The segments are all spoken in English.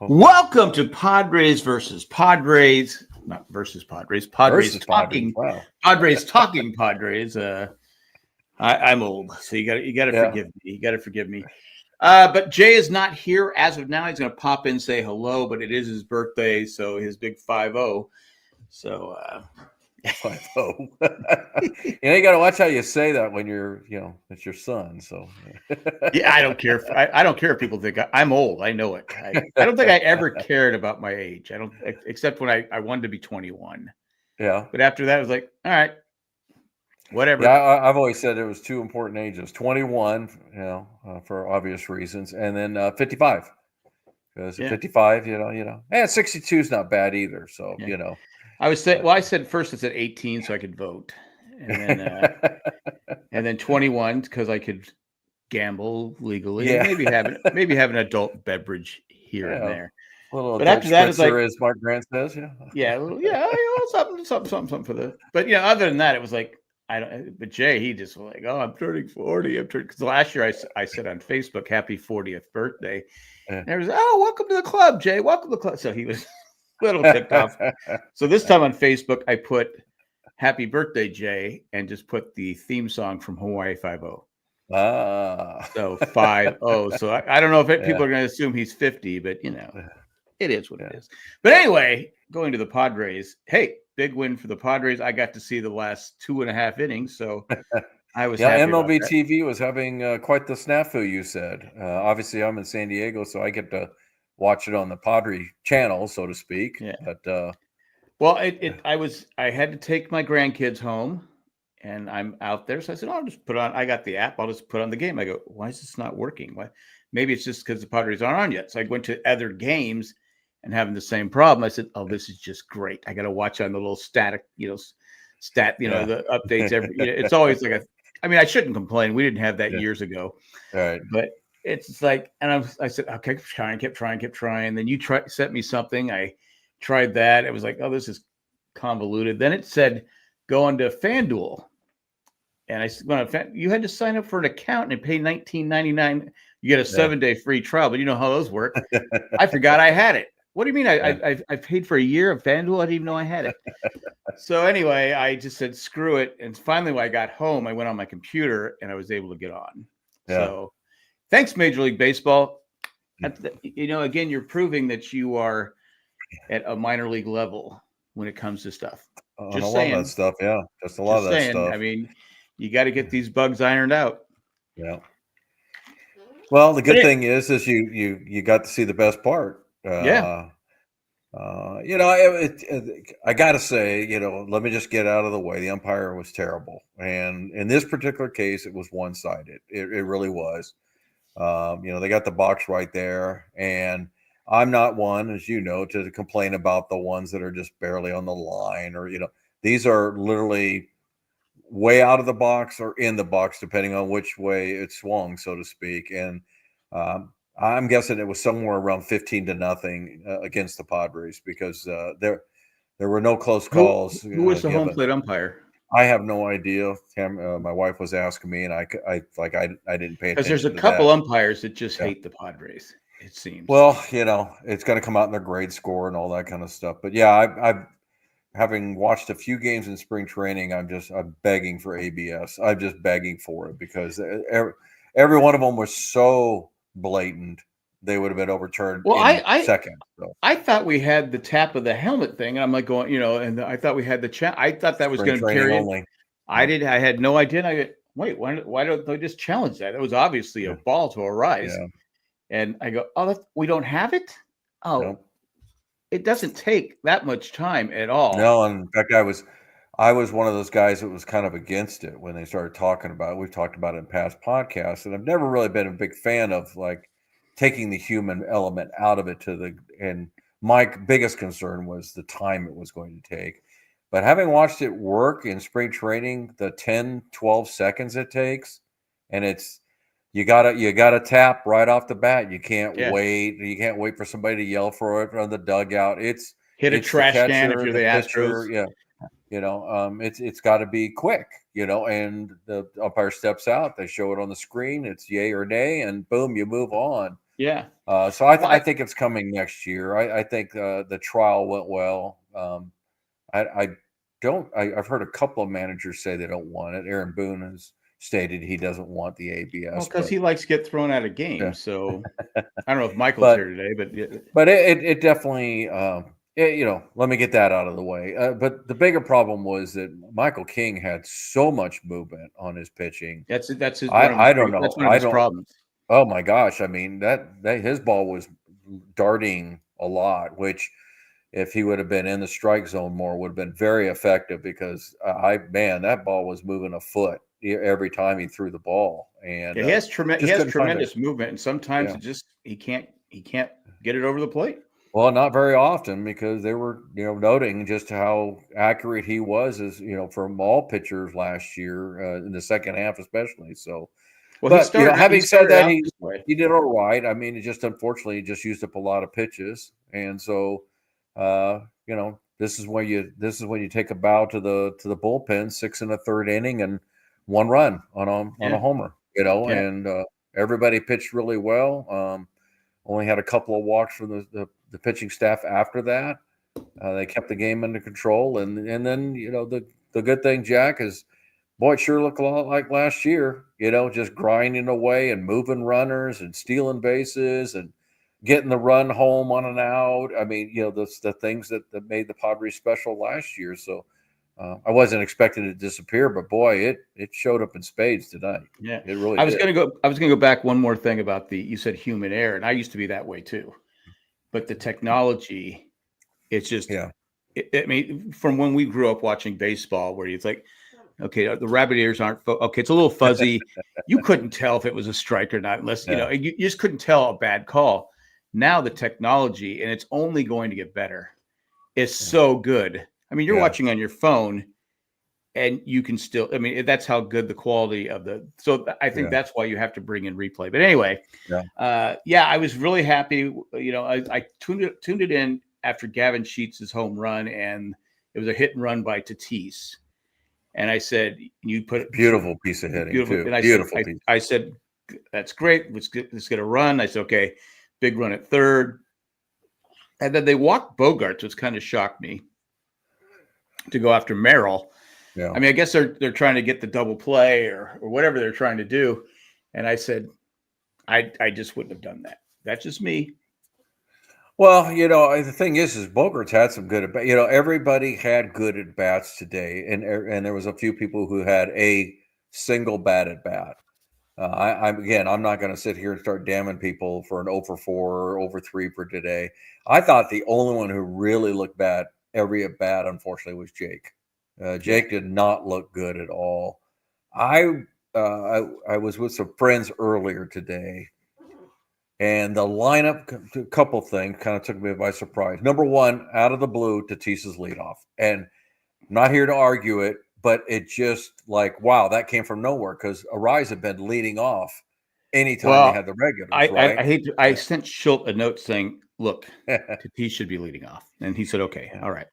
Welcome to Padres versus Padres, not versus Padres. Padres Versus talking. Padres. Wow. Padres talking Padres. I'm old, so you got to Yeah. forgive me. You got to forgive me. But Jay is not here as of now. He's going to pop in, say hello, but it is his birthday, so his big 5-0. So 5-0. You got to watch how you say that when you're, it's your son. So yeah, I don't care. I don't care if people think I'm old. I know it. I don't think I ever cared about my age. I don't, except when I wanted to be 21. Yeah. But after that, I was like, all right, whatever. Yeah, I've always said it was two important ages: 21, for obvious reasons, and then 55. Because at 55, and 62 is not bad either. So I was saying, well, I said first I said 18 so I could vote, and then 21 because I could gamble legally, and maybe have an adult beverage here and there. A little but adult after that, it's like, as Mark Grant says, something for the. But other than that, it was like I don't. But Jay, he just was like, oh, I'm turning 40. Because last year I said on Facebook, happy 40th birthday, and I was, oh, welcome to the club, Jay. Welcome to the club. So he was a little ticked off. So this time on Facebook, I put happy birthday, Jay, and just put the theme song from Hawaii 5-0. So 5-0. So I don't know if people are going to assume he's 50, but it is what it is. But anyway, going to the Padres. Hey, big win for the Padres. I got to see the last 2.5 innings, so I was happy MLB about that. TV was having quite the snafu, you said. Obviously, I'm in San Diego, so I get to watch it on the Padre channel, so to speak. Yeah. But well, I had to take my grandkids home, and I'm out there, so I said, I'll just put on. I got the app. I'll just put on the game. I go, why is this not working? Why? Maybe it's just because the Padres aren't on yet. So I went to other games and having the same problem. I said, oh, this is just great. I got to watch on the little static, the updates. It's always like I shouldn't complain. We didn't have that years ago. Right. But it's like, and I said, okay, kept trying. Then you sent me something. I tried that. It was like, oh, this is convoluted. Then it said, go on to FanDuel. And I said, you had to sign up for an account and pay $19.99. You get a 7-day free trial, but you know how those work. I forgot I had it. What do you mean? I paid for a year of FanDuel. I didn't even know I had it. So anyway, I just said, screw it. And finally, when I got home, I went on my computer and I was able to get on. Yeah. So thanks, Major League Baseball. Again, you're proving that you are at a minor league level when it comes to stuff. Just saying. A lot of that stuff, yeah. Just a lot of that stuff. I mean, you got to get these bugs ironed out. Yeah. Well, the good thing is you got to see the best part. I got to say, let me just get out of the way. The umpire was terrible, and in this particular case, it was one-sided. It really was. They got the box right there, and I'm not one, as you know, to complain about the ones that are just barely on the line, or these are literally way out of the box or in the box, depending on which way it swung, so to speak. And I'm guessing it was somewhere around 15-0 against the Padres because there were no close calls. Who was the home plate umpire? I have no idea. My wife was asking me, and I didn't pay attention. Because there's a couple umpires that just hate the Padres. It seems. Well, it's going to come out in their grade score and all that kind of stuff. But yeah, I've having watched a few games in spring training, I'm begging for ABS. I'm just begging for it because every one of them was so blatant they would have been overturned in seconds. So. I thought we had the tap of the helmet thing, and I'm like going, and I thought we had the I thought that was going to carry only. I had no idea. And I go, wait, why don't they just challenge that? It was obviously a ball to a rise. Yeah. And I go, oh, we don't have it? Oh. Nope. It doesn't take that much time at all. No, and in fact, I was one of those guys that was kind of against it when they started talking about it. We've talked about it in past podcasts, and I've never really been a big fan of like taking the human element out of it and my biggest concern was the time it was going to take. But having watched it work in spring training, the 10, 12 seconds it takes, and you gotta tap right off the bat. You can't wait. You can't wait for somebody to yell for it from the dugout. It's a trash can if you're the Astros. Yeah, it's got to be quick. And the umpire steps out. They show it on the screen. It's yay or nay, and boom, you move on. Yeah. So I think it's coming next year. I think the trial went well. I don't. I've heard a couple of managers say they don't want it. Aaron Boone has stated he doesn't want the Well, ABS, because he likes to get thrown out of yeah. games. So I don't know if Michael's but here today, but it definitely. Let me get that out of the way. But the bigger problem was that Michael King had so much movement on his pitching. that's his I don't know. that's one of I his don't. problems. Oh my gosh! I mean that his ball was darting a lot, which if he would have been in the strike zone more would have been very effective because that ball was moving a foot every time he threw the ball, and Yeah, he just has couldn't find it. tremendous movement, and sometimes Yeah. it just he can't get it over the plate. Well, not very often because they were, noting just how accurate he was as, from all pitchers last year in the second half, especially. So, Well, but he having said started that, out this way. he did all right. I mean, it just unfortunately he just used up a lot of pitches, and so, this is when you take a bow to the bullpen, 6 1/3 inning and 1 run on a homer, Yeah. and everybody pitched really well. Only had a couple of walks from the pitching staff after that. They kept the game under control, and then the good thing, Jack, is boy, it sure looked a lot like last year. Just grinding away and moving runners and stealing bases and getting the run home on an out. I mean, the things that made the Padres special last year. So I wasn't expecting it to disappear, but boy, it showed up in spades tonight. Yeah. It really I was did. gonna go back one more thing about you said human error, and I used to be that way too. But the technology, it's just Yeah. I mean, from when we grew up watching baseball, where it's like, okay, the rabbit ears aren't okay, it's a little fuzzy. You couldn't tell if it was a strike or not, unless Yeah. you just couldn't tell a bad call. Now the technology, and it's only going to get better, is so good. I mean, you're Yeah. watching on your phone, and you can still. I mean, that's how good the quality of the. So I think Yeah. that's why you have to bring in replay. But anyway, Yeah. I was really happy. I tuned it in after Gavin Sheets' home run, and it was a hit and run by Tatis. And I said, "You put Beautiful piece of hitting beautiful." too. And Beautiful piece. I said, "That's great. Let's get a run." I said, "Okay, big run at third." And then they walked Bogarts, which kind of shocked me, to go after Merrill. Yeah. I mean, I guess they're trying to get the double play or whatever they're trying to do. And I said, I just wouldn't have done that. That's just me. Well, the thing is Bogarts had some good at bats. Everybody had good at bats today, and there was a few people who had a single bat at bat. I'm not going to sit here and start damning people for an 0 for 4 or over 3 for today. I thought the only one who really looked bad every at bat, unfortunately, was Jake. Jake did not look good at all. I was with some friends earlier today, and the lineup, a couple things kind of took me by surprise. Number one, out of the blue, Tatis's leadoff. And I'm not here to argue it, but it just like, wow, that came from nowhere because Arise had been leading off anytime they had the regulars, right? I hate to, I sent Schultz a note saying, look, Tatis should be leading off. And he said, okay, all right.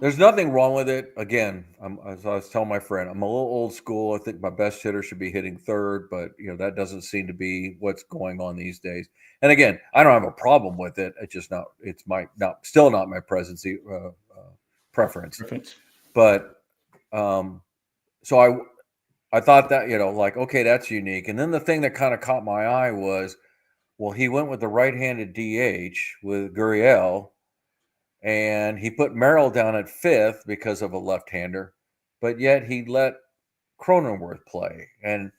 There's nothing wrong with it. Again, as I was telling my friend, I'm a little old school. I think my best hitter should be hitting third, but that doesn't seem to be what's going on these days. And again, I don't have a problem with it. It's just still not my preference. But so I thought that like, okay, that's unique. And then the thing that kind of caught my eye was, well, he went with the right-handed DH with Gurriel. And he put Merrill down at fifth because of a left-hander, but yet he let Cronenworth play. And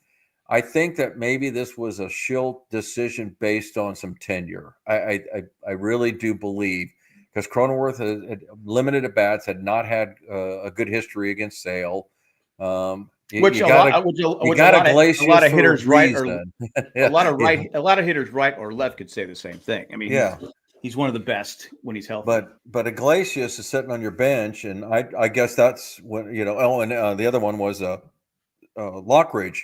I think that maybe this was a Schilt decision based on some tenure. I really do believe because Cronenworth had limited at bats, had not had a good history against Sale. Which a lot of hitters right or a lot of hitters right or left could say the same thing. I mean, he's one of the best when he's healthy. But Iglesias is sitting on your bench, and I guess that's when Oh, and the other one was Lockridge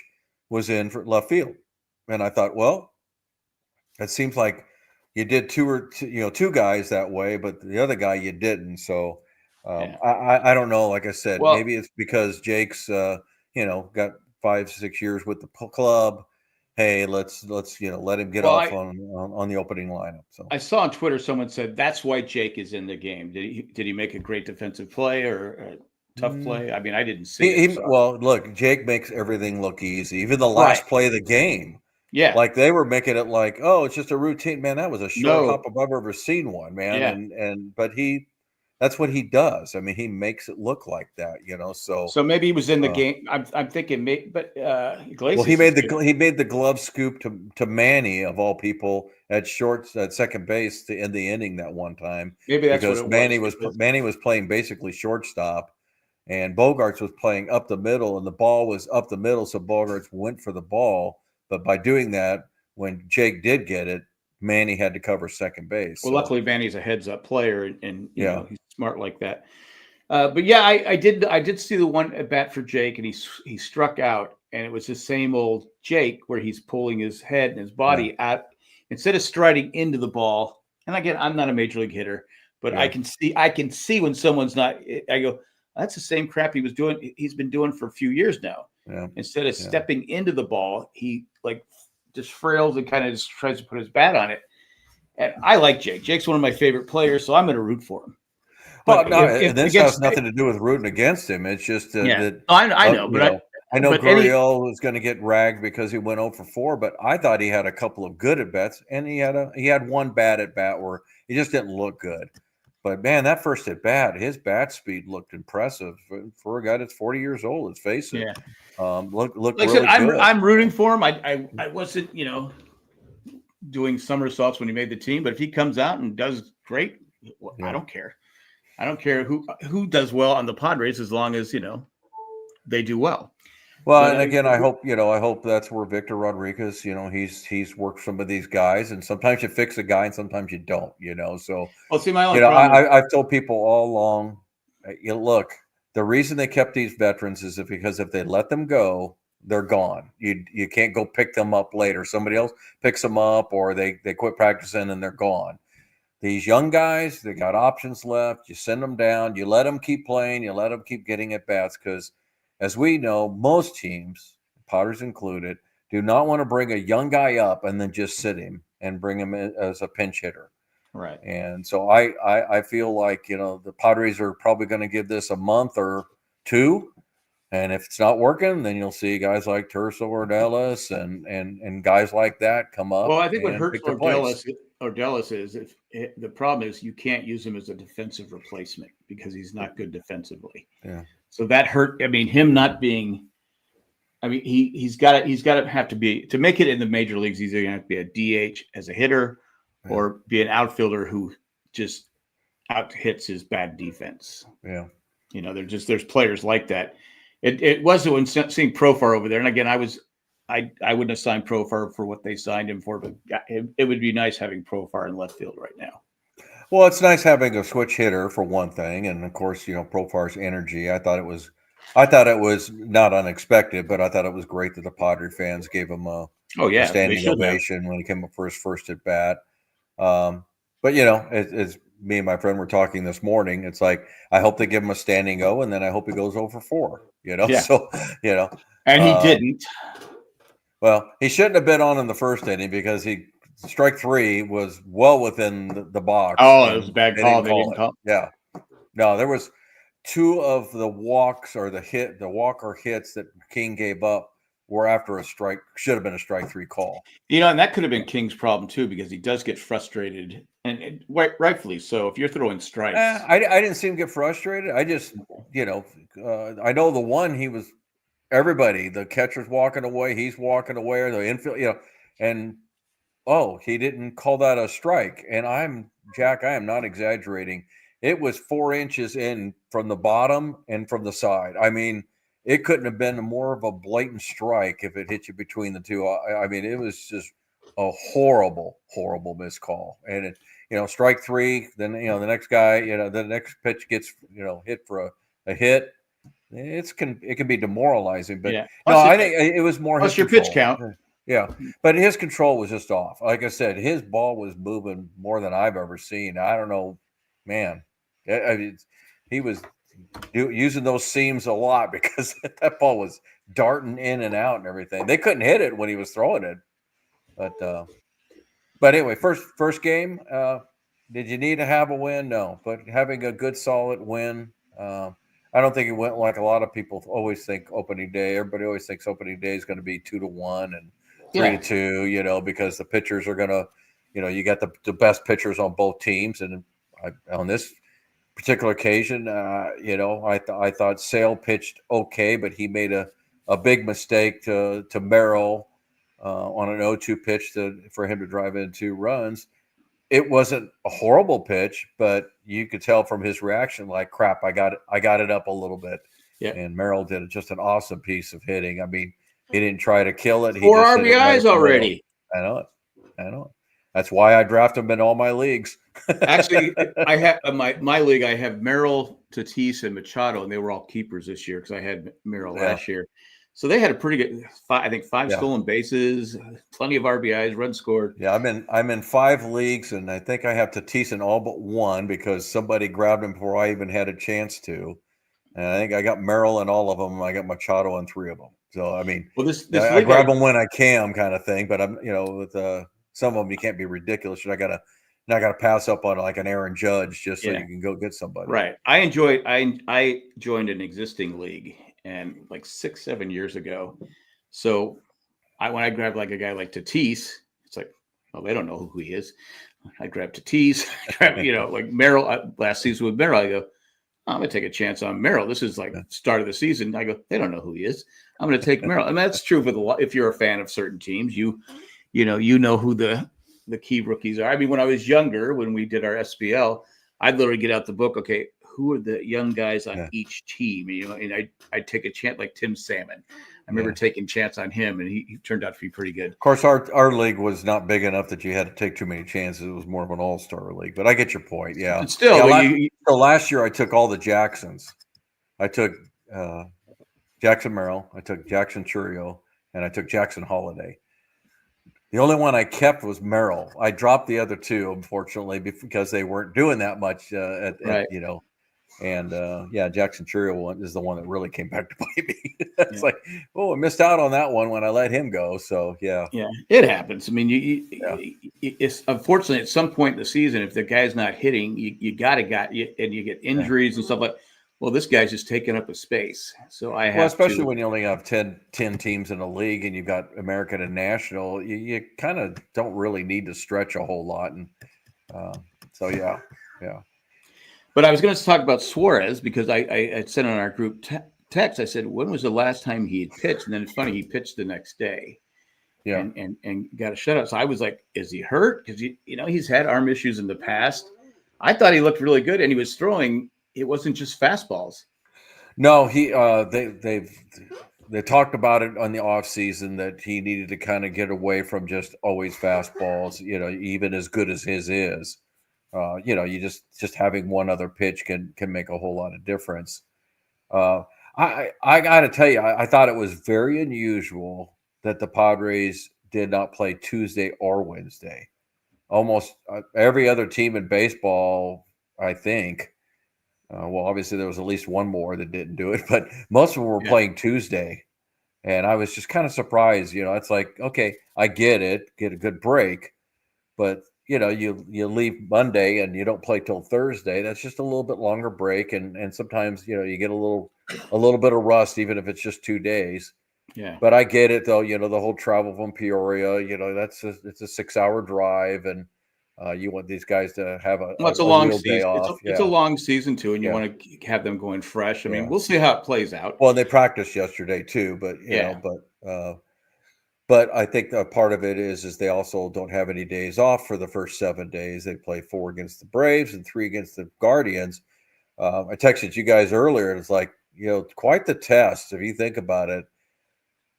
was in for left field, and I thought, well, it seems like you did two guys that way, but the other guy you didn't. So I don't know. Like I said, maybe it's because Jake's got 5-6 years with the club. hey, let's let him get Well, off on the opening lineup. So I saw on Twitter someone said that's why Jake is in the game. Did he make a great defensive play or a tough mm, play? I mean, I didn't see it. So. well, look, Jake makes everything look easy. Even the Right. last play of the game, Yeah. like they were making it like, oh, it's just a routine. Man, that was a short hop No. if I've ever seen one, man. Yeah. But that's what he does. I mean, he makes it look like that, So So maybe he was in the uh, game. I'm thinking, but well, Iglesias is good. he made the glove scoop to Manny of all people at second base to end the inning that one time Maybe that's what because it was. Because Manny was playing basically shortstop and Bogarts was playing up the middle and the ball was up the middle, so Bogarts went for the ball. But by doing that, when Jake did get it, Manny had to cover second base. well, So luckily Vanny's a heads up player, and yeah, he's smart like that. But yeah, I did see the one at bat for Jake, and he struck out, and it was the same old Jake where he's pulling his head and his yeah, body out instead of striding into the ball. And again, I'm not a major league hitter, but yeah, I can see when someone's not. I go, that's the same crap he's been doing for a few years now. yeah, Instead of yeah. stepping into the ball, he like just frails and kind of just tries to put his bat on it. And I like Jake. Jake's one of my favorite players, so I'm going to root for him. Well, But no, if this has against nothing to do with rooting against him. It's just yeah, that I know, I know but any Gurriel was going to get ragged because he went 0 for 4, but I thought he had a couple of good at bats, and he had one bad at bat where he just didn't look good. But man, that first at bat, his bat speed looked impressive for a guy that's 40 years old. Let's face it, yeah, looked like I really said, good. I'm rooting for him. I wasn't doing somersaults when he made the team, but if he comes out and does great, I don't care. I don't care who does well on the Padres as long as they do well. Well, But and again, I hope that's where Victor Rodriguez, he's worked some of these guys, and sometimes you fix a guy, and sometimes you don't, So well, see, my only problem is I've told people all along, look, the reason they kept these veterans is because if they let them go, they're gone. You can't go pick them up later. Somebody else picks them up, or they quit practicing and they're gone. These young guys, they got options left. You send them down. You let them keep playing. You let them keep getting at bats because, as we know, most teams, Potters included, do not want to bring a young guy up and then just sit him and bring him in as a pinch hitter. right. And so I feel like the Padres are probably going to give this a month or two, and if it's not working, then you'll see guys like Terso Ordelis and guys like that come up Well, I think what and hurts take their place. Ordelis is the problem is you can't use him as a defensive replacement because he's not good defensively. Yeah. So that hurt. I mean, him not being. I mean, he's got to have to be to make it in the major leagues. He's either going to have to be a DH as a hitter, or be an outfielder who just out hits his bad defense. Yeah. There's players like that. It was when seeing Profar over there, and again, I wouldn't have signed Profar for what they signed him for, but it would be nice having Profar in left field right now. Well, it's nice having a switch hitter for one thing, and of course, Profar's energy. I thought it was not unexpected, but I thought it was great that the Padre fans gave him a standing ovation when he came up for his first at bat. But as me and my friend were talking this morning, it's like I hope they give him a standing O, and then I hope he goes over 4. Yeah. So and he didn't. Well, he shouldn't have been on in the first inning because strike 3 was well within the box. Oh, it was a bad call. They didn't call. Yeah, no, there was 2 of the walks or the walker hits that King gave up were after a strike. Should have been a strike 3 call. And that could have been King's problem too because he does get frustrated, and rightfully so. If you're throwing strikes, I didn't see him get frustrated. I just I know the one he was. Everybody, the catcher's walking away, he's walking away, or the infield, and he didn't call that a strike. And I am not exaggerating. It was 4 inches in from the bottom and from the side. I mean, it couldn't have been more of a blatant strike if it hit you between the two. I mean, it was just a horrible, horrible missed call. And strike 3, then the next guy, the next pitch gets hit for a hit. It can be demoralizing, but I think it was more plus his your control. pitch count. Yeah, but his control was just off. Like I said, his ball was moving more than I've ever seen. I don't know, man. He was using those seams a lot because that ball was darting in and out and everything. They couldn't hit it when he was throwing it. But anyway, first game. Did you need to have a win? No, but having a good solid win. I don't think it went like a lot of people always think opening day. Everybody always thinks opening day is going to be 2-1 and 3-2. Because the pitchers are going to, you got the best pitchers on both teams, and on this particular occasion, I thought Sale pitched okay, but he made a big mistake to Merrill on an 0-2 pitch for him to drive in 2 runs. It wasn't a horrible pitch, but you could tell from his reaction, like, crap, I got it up a little bit. Yeah. And Merrill did just an awesome piece of hitting. I mean, he didn't try to kill it. He 4 just RBIs already. I know it. That's why I draft him in all my leagues. Actually, I have my league. I have Merrill, Tatis, and Machado, and they were all keepers this year because I had Merrill last year. So they had a pretty good, I think, 5 stolen bases, plenty of RBIs, runs scored. Yeah, I'm in 5 leagues, and I think I have Tatis in all but 1 because somebody grabbed him before I even had a chance to. And I think I got Merrill in all of them. I got Machado in 3 of them. So I mean, I grab them when I can, kind of thing. But I'm, with some of them, you can't be ridiculous. You're not gonna pass up on like an Aaron Judge just so you can go get somebody. Right. I joined an existing league, and like 6-7 years ago. So when I grabbed like a guy like Tatis, it's like, well, they don't know who he is. I grabbed Tatis, like Merrill last season with Merrill. I go, I'm going to take a chance on Merrill. This is like start of the season. I go, they don't know who he is. I'm going to take Merrill. And that's true if you're a fan of certain teams, you know who the key rookies are. I mean, when I was younger, when we did our SPL, I'd literally get out the book. Okay, who are the young guys on each team? And I'd take a chance like Tim Salmon. I remember taking a chance on him, and he turned out to be pretty good. Of course, our league was not big enough that you had to take too many chances. It was more of an all-star league. But I get your point. Yeah. But still, so last year I took all the Jacksons. I took Jackson Merrill. I took Jackson Churio, and I took Jackson Holiday. The only one I kept was Merrill. I dropped the other 2, unfortunately, because they weren't doing that much. And Jackson Churio is the one that really came back to bite me. It's like, I missed out on that one when I let him go. So yeah, it happens. I mean, it's unfortunately at some point in the season, if the guy's not hitting, you get injuries and stuff like. Well, this guy's just taking up a space. So I have especially when you only have 10 teams in a league and you've got American and National, you kind of don't really need to stretch a whole lot. And yeah. But I was going to talk about Suarez because I sent on our group text. I said, when was the last time he had pitched? And then it's funny, he pitched the next day. Yeah. And got a shutout. So I was like, is he hurt? Because he's had arm issues in the past. I thought he looked really good, and he was throwing. It wasn't just fastballs. No, they talked about it on the off season that he needed to kind of get away from just always fastballs, even as good as his is. You just having one other pitch can make a whole lot of difference. I got to tell you, I thought it was very unusual that the Padres did not play Tuesday or Wednesday. Almost every other team in baseball, I think. Obviously there was at least one more that didn't do it, but most of them were playing Tuesday. And I was just kind of surprised. It's like, okay, I get it, get a good break, but you leave Monday and you don't play till Thursday. That's just a little bit longer break, and sometimes you get a little bit of rust, even if it's just 2 days. Yeah. But I get it though. The whole travel from Peoria. it's a 6-hour drive, and you want these guys to have a long season. Day off. It's a long season too, and you want to have them going fresh. I mean, we'll see how it plays out. Well, they practiced yesterday too, but but I think a part of it is they also don't have any days off for the first 7 days. They play 4 against the Braves and 3 against the Guardians. I texted you guys earlier, and it's like, quite the test if you think about it.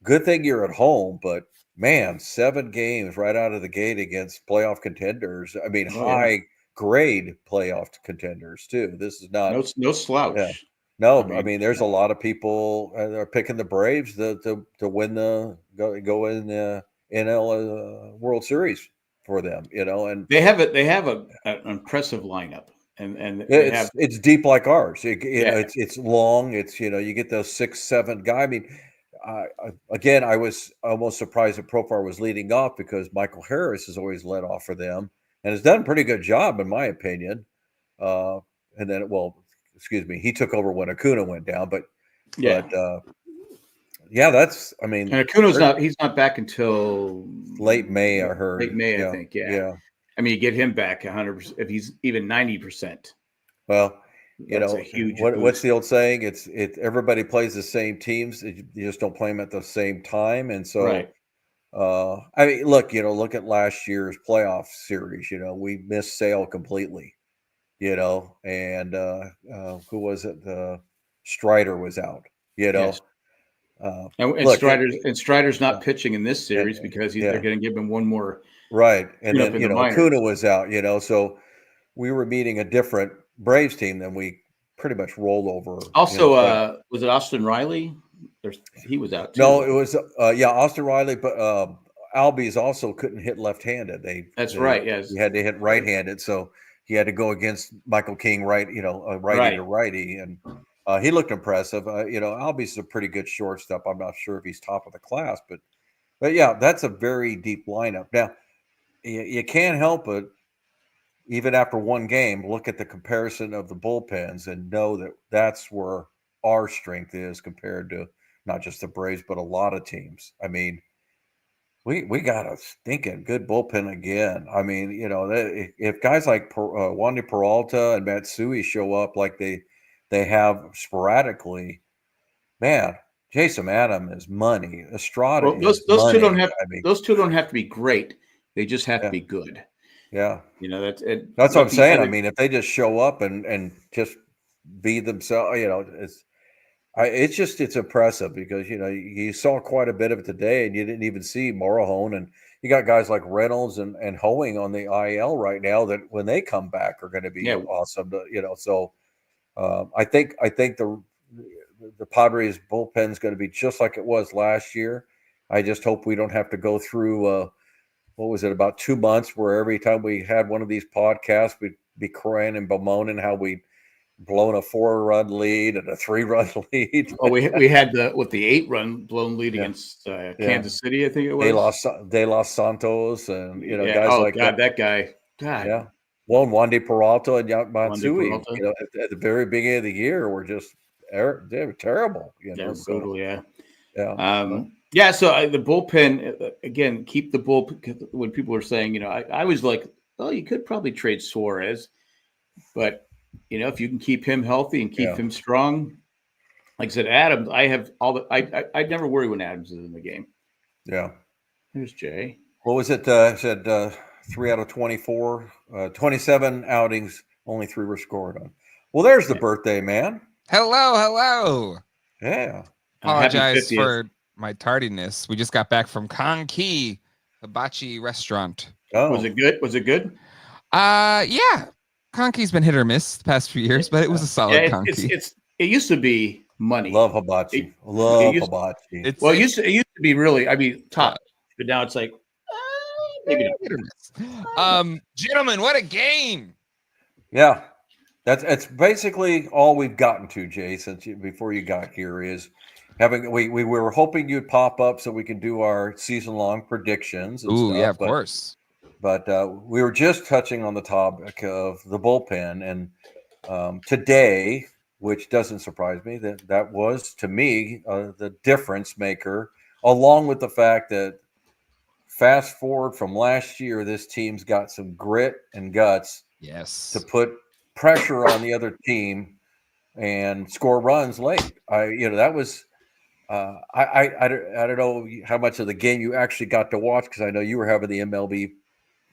Good thing you're at home, but man, 7 games right out of the gate against playoff contenders. I mean, high grade playoff contenders too. This is not no slouch. Yeah. No, I mean, there's a lot of people that are picking the Braves to win go in the NL World Series for them, and they have an impressive lineup. and they have It's deep like ours. yeah, It's long. It's you get those 6, 7 guy. I mean, again, I was almost surprised that Profar was leading off because Michael Harris has always led off for them and has done a pretty good job in my opinion. Uh, and then, well, excuse me, he took over when Acuna went down, but yeah. yeah, that's I mean, And Acuna's he's not back until late May. I heard late May, I yeah, think. Yeah. yeah. I mean, you get him back 100% if he's even 90%. Well, That's a huge what's boost. the old saying? It's everybody plays the same teams. You just don't play them at the same time. And so, Right. I mean, look at last year's playoff series. We missed Sale completely. And who was it? Strider was out. You Yes. know, And look, Strider's not yeah, pitching in this series because they're yeah, going to give him one more right. And tune up then in the minors. Acuna was out. So we were meeting a different Braves team than we pretty much rolled over. Also, But was it Austin Riley? He was out too, no, it wasn't he? was Austin Riley, but Albies also couldn't hit left-handed. That's right. He Yes. had to hit right-handed, so he had to go against Michael King, right? A righty to Right. righty, and he looked impressive. Albies is a pretty good shortstop. I'm not sure if he's top of the class, but yeah, that's a very deep lineup. Now you can't help but even after one game look at the comparison of the bullpens and know that that's where our strength is compared to not just the Braves, but a lot of teams. I mean, we got a stinking good bullpen again. I mean, if guys like Wandy Peralta and Matsui show up like they have sporadically, man, Jason Adam is money. Estrada Well, is money. I mean, those two don't have to be great. They just have to yeah, be good. yeah. That's it. That's what I'm But the saying. I other, mean, if they just show up and just be themselves, it's impressive because you saw quite a bit of it today, and you didn't even see Morahone, and you got guys like Reynolds and Hoeing on the IL right now that when they come back are going to be yeah, awesome. So I think the Padres bullpen is going to be just like it was last year. I just hope we don't have to go through what was it, about 2 months where every time we had one of these podcasts we'd be crying and bemoaning how we blown a 4-run lead and a 3-run lead. oh, we had the 8-run blown lead Yeah, against yeah. Kansas City, I think it was. De Los Santos and Yeah. guys Oh like that. God, that guy. God, Yeah. Well, Wandy Peralta and Wandy Matsui, Peralta. at the very beginning of the year were just they were terrible. They're So brutal. Yeah. yeah. Yeah. So the bullpen again. Keep the bullpen. When people are saying, I was like, oh, you could probably trade Suarez, but if you can keep him healthy and keep Yeah. him strong, like I said, Adams. I have all the. I never worry when Adams is in the game. Yeah. There's Jay. What was it? Said 3 out of 24, 27 outings, only 3 were scored on. Well, there's the birthday man. Hello. Yeah. Happy Apologize 50th. for my tardiness. We just got back from Konki Hibachi Restaurant. Oh, Was it good? Was it good? Yeah. Konki's been hit or miss the past few years, but it was a solid Yeah, Konki. it used to be money. Love hibachi. Hibachi. It used to be really. I mean, top. But now it's like maybe not. Hit or miss. Gentlemen, what a game! Yeah, that's basically all we've gotten to, Jay. Before you got here is having we were hoping you'd pop up so we can do our season-long predictions and stuff. Yeah, of course. But we were just touching on the topic of the bullpen, and today, which doesn't surprise me, that was to me the difference maker, along with the fact that fast forward from last year, this team's got some grit and guts. Yes. To put pressure on the other team and score runs late. That was I don't know how much of the game you actually got to watch because I know you were having the MLB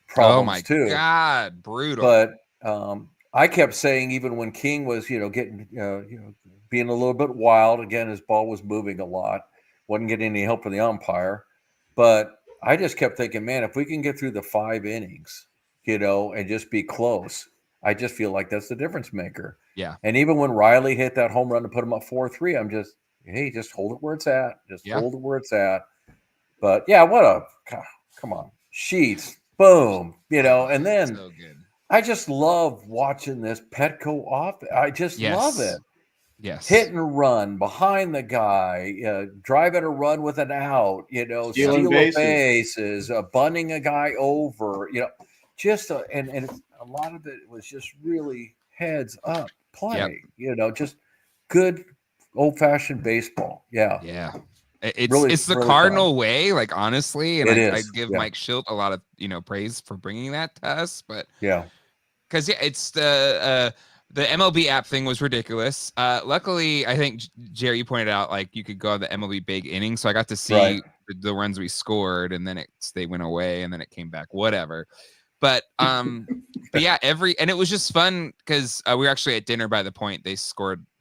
problems too. God, brutal. But I kept saying even when King was getting being a little bit wild again, his ball was moving a lot, wasn't getting any help from the umpire. But I just kept thinking, man, if we can get through the 5 innings, and just be close, I just feel like that's the difference maker. Yeah. And even when Riley hit that home run to put him up 4-3, I'm just, hey, just hold it where it's at. Hold it where it's at. But yeah, come on, Sheets, boom, and then so good. I just love watching this Petco off. I just love it. Yes. Yes. Hit and run behind the guy, driving a run with an out, Stealing steal a bases. bases, bunting a guy over, just and a lot of it was just really heads up play, just good old fashioned baseball. Yeah, Yeah. really, It's the really Cardinal fun. way, like honestly, and It I is. give Yeah, Mike Schilt a lot of praise for bringing that to us, but yeah, because it's the MLB app thing was ridiculous. Luckily, I think Jerry, you pointed out like you could go on the MLB big inning, so I got to right. see the runs we scored, and then they went away, and then it came back, whatever. But yeah, and it was just fun because we were actually at dinner by the point they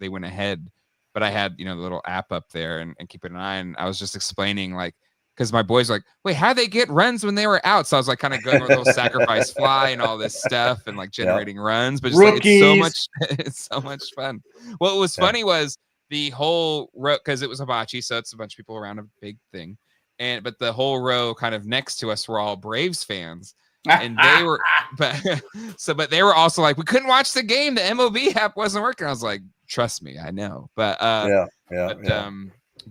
went ahead, but I had the little app up there and keeping an eye, and I was just explaining like. Because my boys were like, wait, how they get runs when they were out? So I was like, kind of going over the whole sacrifice fly and all this stuff, and like Yeah, generating runs. But just like Rookies. it's so much fun. What was yeah. funny was the whole row, because it was hibachi, so it's a bunch of people around a big thing, but the whole row kind of next to us were all Braves fans, and they were, but they were also like, we couldn't watch the game. The MLB app wasn't working. I was like, trust me, I know, but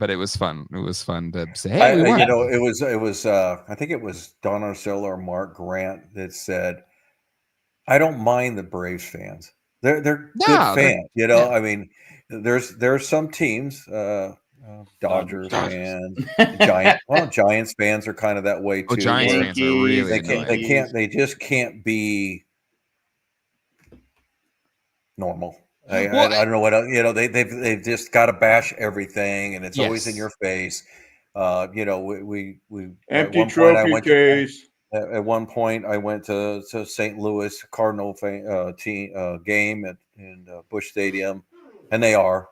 it was fun. It was fun to say, hey, we won. It was. I think it was Don Arcilla or Mark Grant that said, "I don't mind the Braves fans. They're good fans. I mean, there's some teams, Dodgers fans, Giants fans are kind of that way too. Giants Where fans are really they just can't be normal. I don't know what else, they've just got to bash everything, and it's always in your face. We Empty at one point trophy case. at one point I went to St. Louis Cardinal game in Busch Stadium, and they're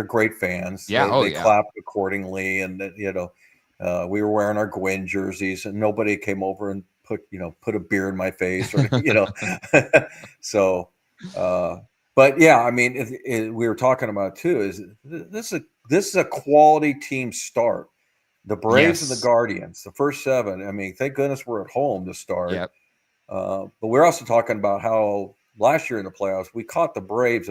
great fans. They clapped accordingly, and we were wearing our Gwynn jerseys, and nobody came over and put a beer in my face or so. But yeah, I mean, we were talking about too. Is this is a quality team start? The Braves and the Guardians, the first 7. I mean, thank goodness we're at home to start. Yep. But we're also talking about how last year in the playoffs we caught the Braves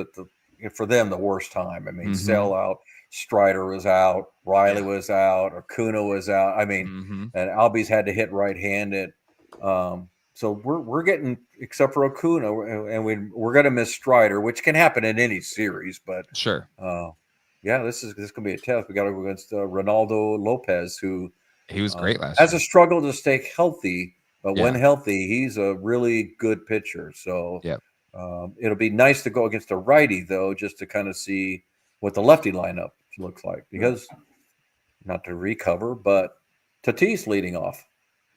for them the worst time. I mean, sellout. Strider was out, Riley was out, Acuna was out. I mean, and Albies had to hit right-handed. So we're getting, except for Acuna, and we're going to miss Strider, which can happen in any series. But sure, yeah, this is going to be a test. We got to go against Ronaldo Lopez, who he was great last has year. a struggle to stay healthy, but when healthy, he's a really good pitcher. So it'll be nice to go against a righty, though, just to kind of see what the lefty lineup looks like, because not to recover, but Tatis leading off,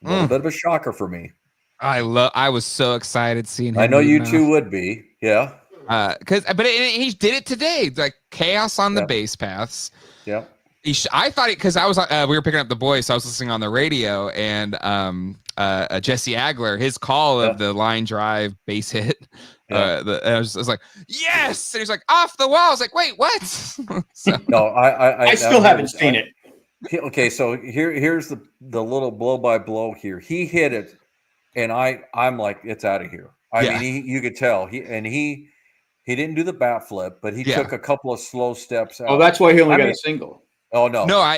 a little bit of a shocker for me. I was so excited seeing him. I know you two would be, yeah. But he did it today, like chaos on the base paths. Yeah. I thought because I was we were picking up the boys, so I was listening on the radio, and Jesse Agler, his call of the line drive base hit. I was like, yes, and he's like off the wall. I was like, wait, what? So, no, I still haven't seen it. Okay, so here's the little blow by blow here. He hit it, and I'm like, it's out of here. I mean, you could tell he didn't do the bat flip, but he took a couple of slow steps out. Oh, that's why he only got a single. Oh no! I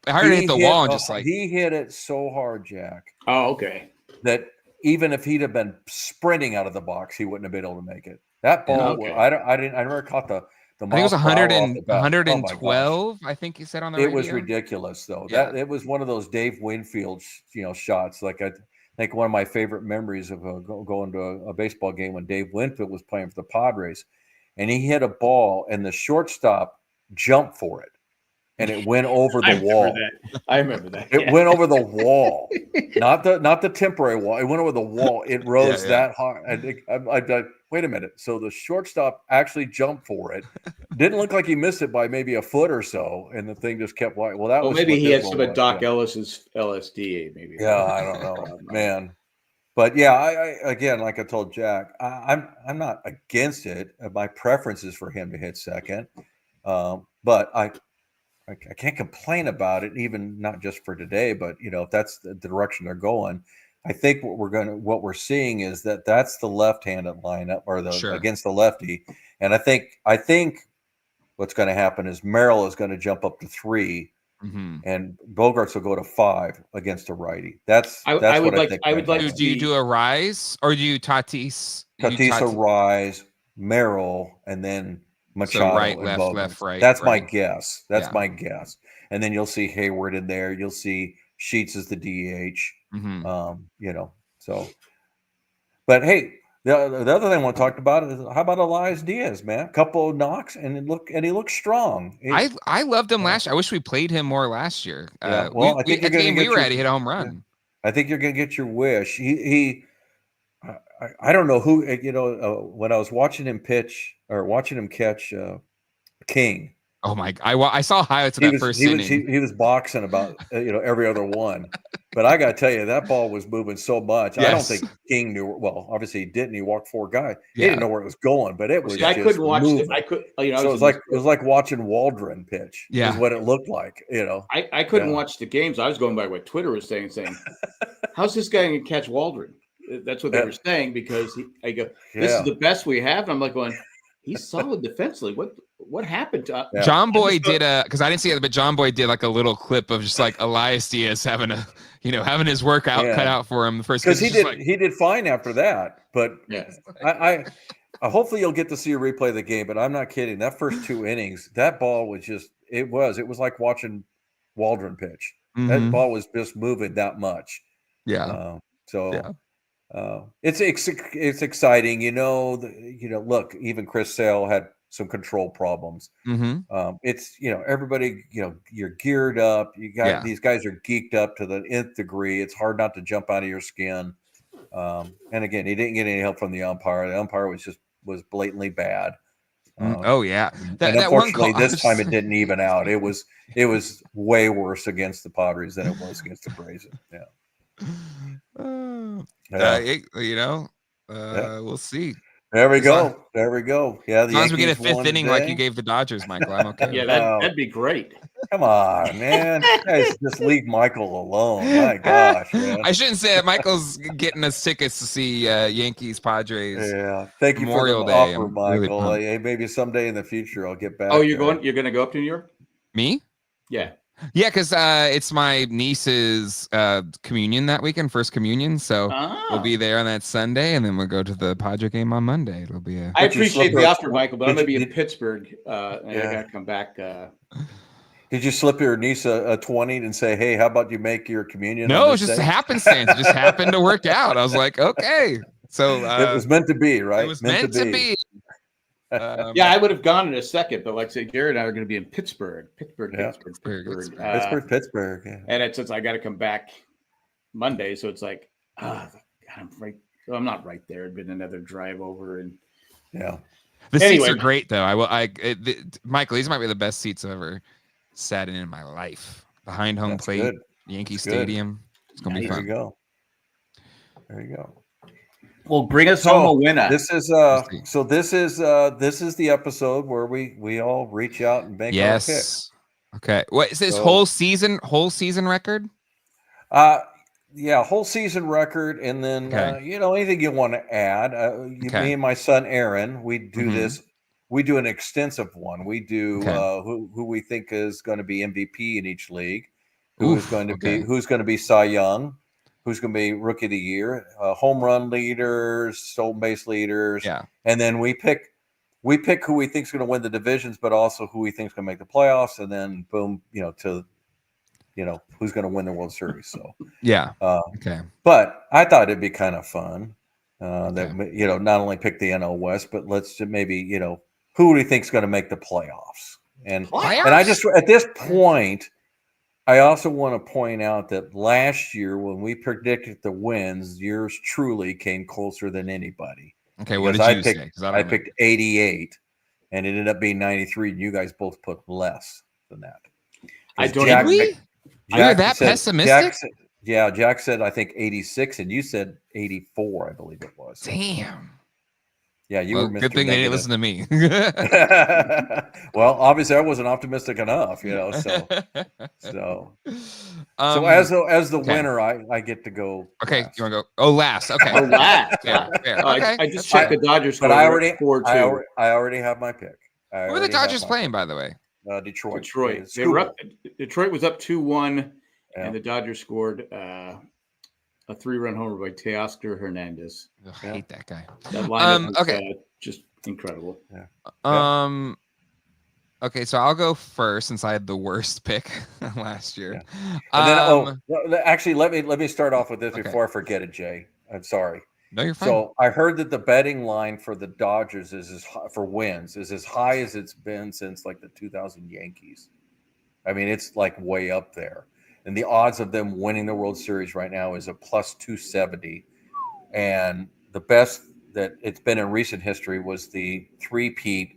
heard it hit the wall and just like he hit it so hard, Jack. Oh, okay. That even if he'd have been sprinting out of the box, he wouldn't have been able to make it. That ball, I never caught the. I think it was 112. I think you said on the radio. It was ridiculous, though. It was one of those Dave Winfield, shots. Like I think one of my favorite memories of going to a baseball game when Dave Winfield was playing for the Padres, and he hit a ball, and the shortstop jumped for it, and it went over the wall. I remember that. It went over the wall, not the temporary wall. It went over the wall. It rose that hard. I wait a minute. So the shortstop actually jumped for it. Didn't look like he missed it by maybe a foot or so, and the thing just kept wide. Well, that was maybe he had some of Doc Ellis's LSD. Maybe. Yeah, I don't know, man. But yeah, I again, like I told Jack, I'm not against it. My preference is for him to hit second, but I can't complain about it, even not just for today, but if that's the direction they're going. I think what we're seeing is that's the left-handed lineup or the Sure. against the lefty, and I think what's going to happen is Merrill is going to jump up to 3, and Bogarts will go to 5 against a righty. That's what I think. I would like to do you do a Rise or do you Tatis? Tatis, Rise, Merrill, and then Machado So right, and left, Bogarts. left, right. That's my right. guess. That's my guess. And then you'll see Hayward in there. You'll see Sheets as the DH. So. But hey, the other thing I want to talk about is how about Elias Diaz, man? A couple of knocks and he looks strong. I loved him last year. I wish we played him more last year. Yeah, well, I think you're going to get we were at. He hit a home run. Yeah. I think you're going to get your wish. I don't know who when I was watching him pitch or watching him catch King. Oh my! I saw highlights of that first inning. He was boxing about every other one, but I got to tell you that ball was moving so much. Yes. I don't think King knew. Well, obviously he didn't. He walked 4 guys. He didn't know where it was going, but it was. I couldn't watch moving. I could. So it was like watching Waldron pitch. Yeah, is what it looked like. I couldn't watch the games. I was going by what Twitter was saying, how's this guy going to catch Waldron? That's what they were saying because I go, this is the best we have. And I'm like going, he's solid defensively. What happened to John Boy did because I didn't see it, but John Boy did like a little clip of just like Elias Diaz having having his workout cut out for him the first because he did fine after that. But I hopefully you'll get to see a replay of the game. But I'm not kidding. That first 2 innings, that ball was just it was like watching Waldron pitch. That ball was just moving that much. Yeah. It's exciting. Look, even Chris Sale had some control problems. It's everybody, you're geared up. You got these guys are geeked up to the nth degree. It's hard not to jump out of your skin. And again, he didn't get any help from the umpire. The umpire was blatantly bad. Unfortunately, this time it didn't even out. It was way worse against the Padres than it was against the Braves. We'll see. There we go. Yeah, as long as we get a 5th inning like you gave the Dodgers, Michael, I'm okay. Yeah, that'd be great. Come on, man. You guys just leave Michael alone. My gosh, man. I shouldn't say it. Michael's getting us tickets to see Yankees Padres. Yeah, thank you Memorial for the Day. offer, Michael. Hey, maybe someday in the future I'll get back. Oh, you're going to go up to New York? Me? Yeah. Yeah, because it's my niece's communion that weekend, first communion. So we'll be there on that Sunday, and then we'll go to the Padre game on Monday. It'll be I appreciate the offer, Michael, but I'm going to be in Pittsburgh, and I got to come back. Did you slip your niece a 20 and say, "Hey, how about you make your communion?" No, it just happenstance. It just happened to work out. I was like, okay. So it was meant to be, right? It was meant to be. I would have gone in a second, but like I said, Garrett and I are going to be in Pittsburgh. Pittsburgh. Yeah. And it's since I got to come back Monday, so it's like, God, I'm right. I'm not right there. It'd been another drive over, and the seats are great though. Michael, these might be the best seats I've ever sat in my life. Behind home plate, good. Yankee Stadium. It's gonna be fun. There you go. Well, bring us home a winner. This is this is the episode where we all reach out and make our pick. Okay. What is this whole season record? Whole season record, and then anything you want to add. Me and my son Aaron, we do this. We do an extensive one. We do who we think is going to be MVP in each league, who's going to be Cy Young, who's going to be Rookie of the Year, home run leaders, stolen base leaders, and then we pick who we think is going to win the divisions, but also who we think is going to make the playoffs, and then boom, who's going to win the World Series. So but I thought it'd be kind of fun that not only pick the NL West, but let's maybe who do you think is going to make the playoffs? And I just at this point. I also want to point out that last year when we predicted the wins, yours truly came closer than anybody. Okay, what did you say? I picked 88, and it ended up being 93, and you guys both put less than that. You're that pessimistic? Jack said I think 86, and you said 84, I believe it was. Damn. Yeah, you Well, were Mr. good thing they didn't Negative. listen to me. Well, obviously I wasn't optimistic enough, so as the okay. winner, I get to go Okay, last. you want to go? Oh, last. Okay, Oh, last. fair, fair. Oh, Okay, I just that's checked fair. the Dodgers But score. They're up 4-2. I already have my pick. Who are the Dodgers playing, by the way? Detroit. Detroit. They were up. Detroit was up 2-1, Yeah. and the Dodgers scored a 3-run homer by Teoscar Hernandez. Ugh, I hate that guy. That lineup was Okay. just incredible. Yeah. Okay, so I'll go first since I had the worst pick last year. Yeah. And then, actually, let me start off with this before I forget it, Jay. I'm sorry. No, you're fine. So I heard that the betting line for the Dodgers for wins is as high as it's been since like the 2000 Yankees. I mean, it's like way up there. And the odds of them winning the World Series right now is a plus 270. And the best that it's been in recent history was the three-peat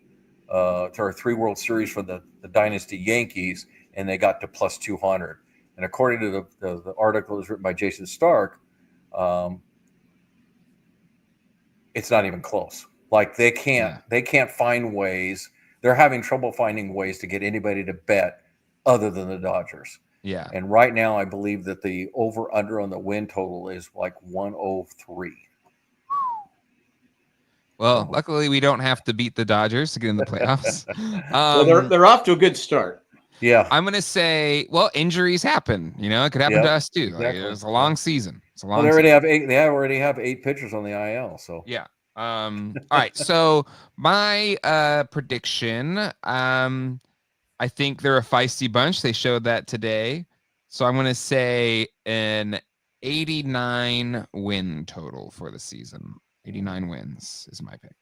or 3 World Series for the Dynasty Yankees, and they got to plus 200. And according to the article that was written by Jason Stark, it's not even close. Like they can't find ways. They're having trouble finding ways to get anybody to bet other than the Dodgers. Yeah. And right now, I believe that the over/under on the win total is like 103. Well, luckily we don't have to beat the Dodgers to get in the playoffs. Well, they're off to a good start. Yeah. I'm gonna say, well, injuries happen. It could happen to us too. Exactly. Like, it's a long season. It's a long. They already have 8 pitchers on the IL. So yeah. All right. So my prediction. I think they're a feisty bunch. They showed that today. So I'm gonna say an 89 win total for the season. 89 wins is my pick.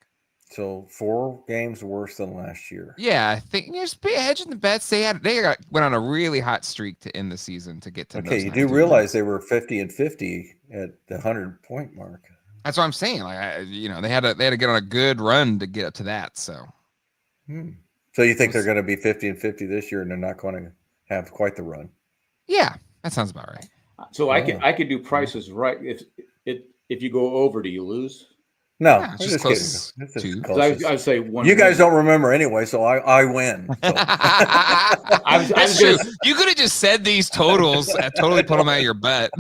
So 4 games worse than last year. Yeah, I think just be hedging the bets. They went on a really hot streak to end the season to get to. Okay, you do realize they were 50-50 at the 100-point mark. That's what I'm saying. Like, they had to get on a good run to get up to that. So, So you think they're going to be 50-50 this year, and they're not going to have quite the run? Yeah, that sounds about right. So I could do prices right. If you go over, do you lose? No, Yeah, I'm just close kidding. I'd say one. You guys don't remember anyway, so I win. So. That's true. You could have just said these totals and totally put them out of your butt.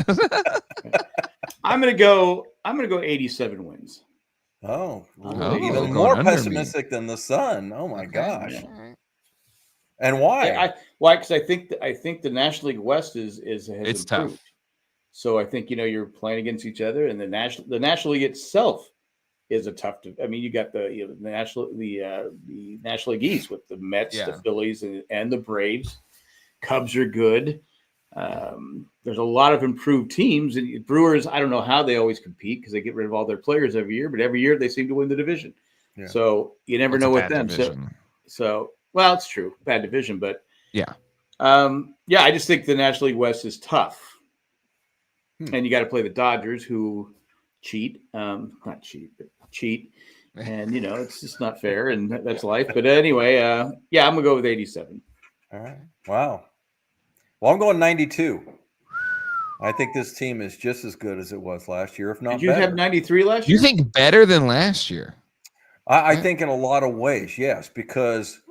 I'm gonna go 87 wins. Oh, even more pessimistic than the Sun. Oh my gosh! Yeah. And why? Why? Because I think the National League West has improved. Tough. So I think you're playing against each other, and the National League itself is a tough. I mean, you got the National League East with the Mets, the Phillies, and the Braves. Cubs are good. There's a lot of improved teams, and Brewers. I don't know how they always compete because they get rid of all their players every year, but every year they seem to win the division. Yeah. So you never know with them. So well, it's true, bad division, but yeah. I just think the National League West is tough, and you got to play the Dodgers, who cheat, not cheat, but cheat, and it's just not fair, and that's life. But anyway, I'm gonna go with 87. All right. Wow. Well, I'm going 92. I think this team is just as good as it was last year, if not better. Did you have 93 last year? You think better than last year? I think in a lot of ways, yes, because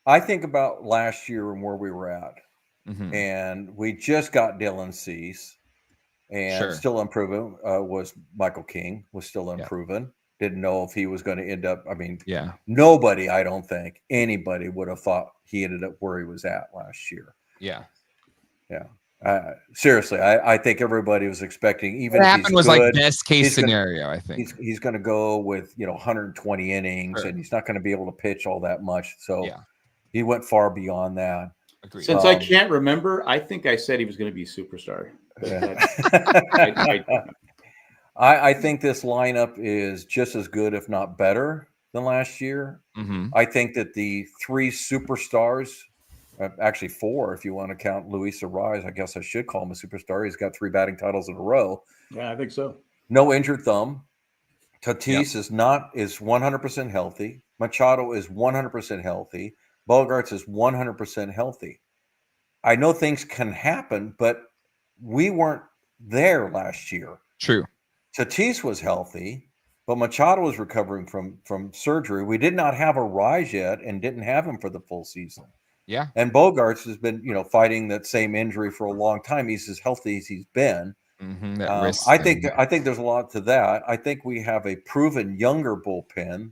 I think about last year and where we were at. Mm-hmm. And we just got Dylan Cease, and still unproven was Michael King, was still unproven. Yeah. Didn't know if he was going to end up. I mean, nobody, I don't think anybody would have thought he ended up where he was at last year. Yeah. Yeah. Seriously, I think everybody was expecting, even what if happened he's was good, like best case scenario. I think he's going to go with 120 innings, and he's not going to be able to pitch all that much. So he went far beyond that. Agreed. Since I can't remember, I think I said he was going to be a superstar. I think this lineup is just as good, if not better, than last year. Mm-hmm. I think that the 3 superstars. Actually 4, if you want to count Luis Arraez. I guess I should call him a superstar. He's got 3 batting titles in a row. Yeah, I think so. No injured thumb. Tatis is 100% healthy. Machado is 100% healthy. Bogarts is 100% healthy. I know things can happen, but we weren't there last year. True. Tatis was healthy. but Machado was recovering from surgery. We did not have a Rise yet and didn't have him for the full season. Yeah. And Bogarts has been, fighting that same injury for a long time. He's as healthy as he's been. That risk I thing, think there's a lot to that. I think we have a proven younger bullpen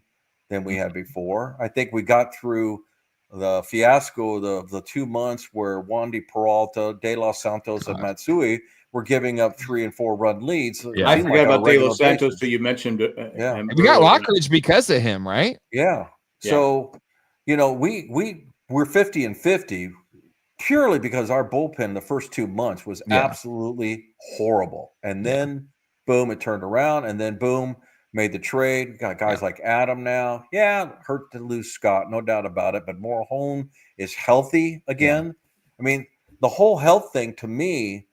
than we had before. I think we got through the fiasco of the 2 months where Wandy Peralta, De Los Santos, and Matsui were giving up 3 and 4 run leads. Yeah. I forgot about De Los Santos till you mentioned Yeah. him We got earlier. Lockridge because of him, right? Yeah. So, we're 50 and 50 purely because our bullpen the first 2 months was absolutely horrible. And then boom, it turned around, and then boom, made the trade. Got guys like Adam now. Yeah, hurt to lose Scott, no doubt about it. But Morahone is healthy again. Yeah. I mean, the whole health thing to me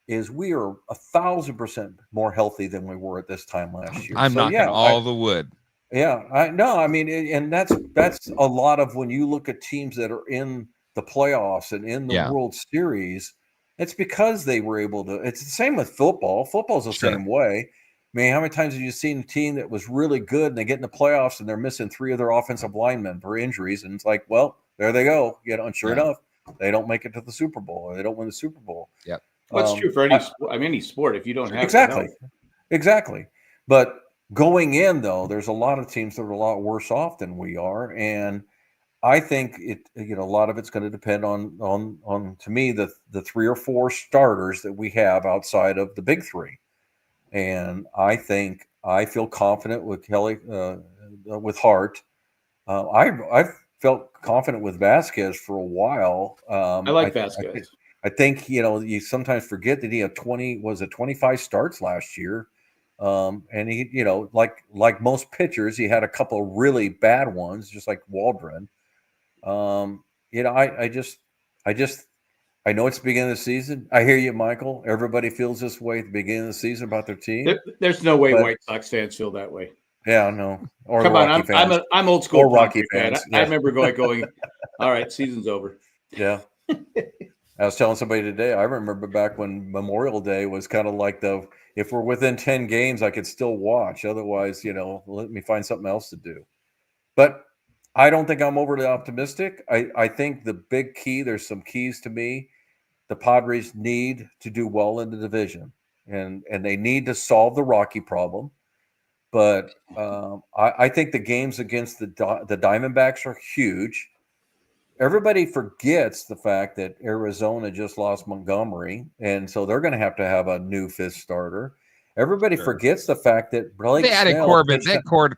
is we are 1,000% more healthy than we were at this time last year. I'm knocking all the wood. Yeah, I know. I mean, and that's a lot of when you look at teams that are in the playoffs and in the World Series, it's because they were able to. It's the same with football. Football's the same way. I mean, how many times have you seen a team that was really good and they get in the playoffs and they're missing 3 of their offensive linemen for injuries, and it's like, well, there they go. And sure enough, they don't make it to the Super Bowl, or they don't win the Super Bowl. Yep. Well, that's true for any sport. If you don't have exactly. But going in though, there's a lot of teams that are a lot worse off than we are, and I think a lot of it's going to depend on to me the 3 or 4 starters that we have outside of the big 3. And I think I feel confident with Kelly, with Hart. I've felt confident with Vasquez for a while. I like Vasquez. I think you sometimes forget that he had 25 starts last year, and he like most pitchers, he had a couple of really bad ones, just like Waldron. I know it's the beginning of the season. I hear you, Michael. Everybody feels this way at the beginning of the season about their team. There's no way White Sox fans feel that way. Yeah, no. Or come on, fans. I'm old school. Or Rocky fans. I remember going, all right, season's over. Yeah. I was telling somebody today, I remember back when Memorial Day was kind of like if we're within 10 games, I could still watch. Otherwise, let me find something else to do. But I don't think I'm overly optimistic. I think the big key, there's some keys to me. The Padres need to do well in the division, and they need to solve the Rocky problem. But I think the games against the Diamondbacks are huge. Everybody forgets the fact that Arizona just lost Montgomery, and so they're going to have a new 5th starter. Everybody forgets the fact that Blake they added Snell Corbin,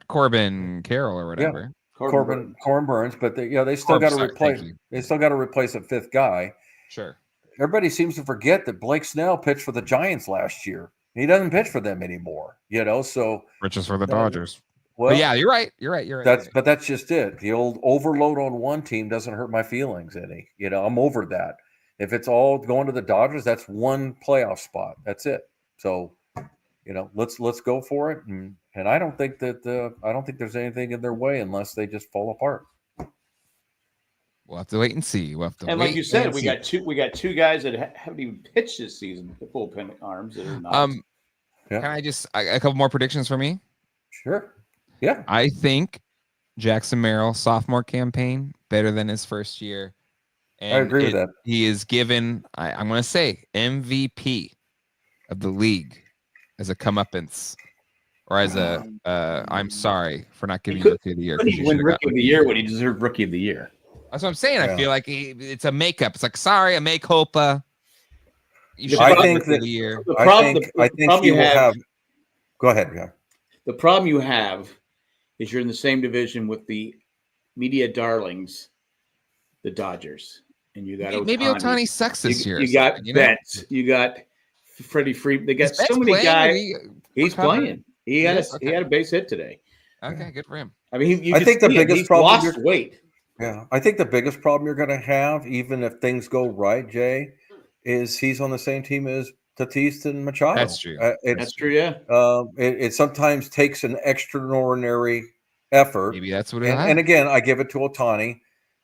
Corbin Carroll or whatever. Yeah. Corbin Burns, but they still got to replace. They still got to replace a 5th guy. Sure. Everybody seems to forget that Blake Snell pitched for the Giants last year. He doesn't pitch for them anymore. So Riches for the Dodgers. Well, but yeah, you're right. You're right. But that's just it. The old overload on one team doesn't hurt my feelings any. I'm over that. If it's all going to the Dodgers, that's one playoff spot. That's it. So, let's go for it. And I don't think there's anything in their way unless they just fall apart. We'll have to wait and see. And like you said, we got two guys that haven't even pitched this season. The bullpen arms that are not. Can I just a couple more predictions for me? Sure. Yeah. I think Jackson Merrill sophomore campaign better than his first year. And I agree with that. He is given, I'm going to say, MVP of the league as a comeuppance, or as a I'm sorry for not giving you Rookie of the Year. He win Rookie of the Year when he deserved Rookie of the Year. That's what I'm saying. Yeah. I feel like it's a makeup. It's like, sorry, a make culpa. I think that I think you will have. Go ahead. Yeah. The problem you have is you're in the same division with the media darlings, the Dodgers, and you got maybe Ohtani sucks this year. You got Betts. You got Freddie Freeman. They got so many guys. He's playing. He had a base hit today. Okay, good for him. I mean, I think the biggest problem lost weight. Yeah, I think the biggest problem you're going to have, even if things go right, Jay, is he's on the same team as Tatis and Machado. That's true. That's true. Yeah. It sometimes takes an extraordinary effort. Maybe that's what. And again, I give it to Ohtani.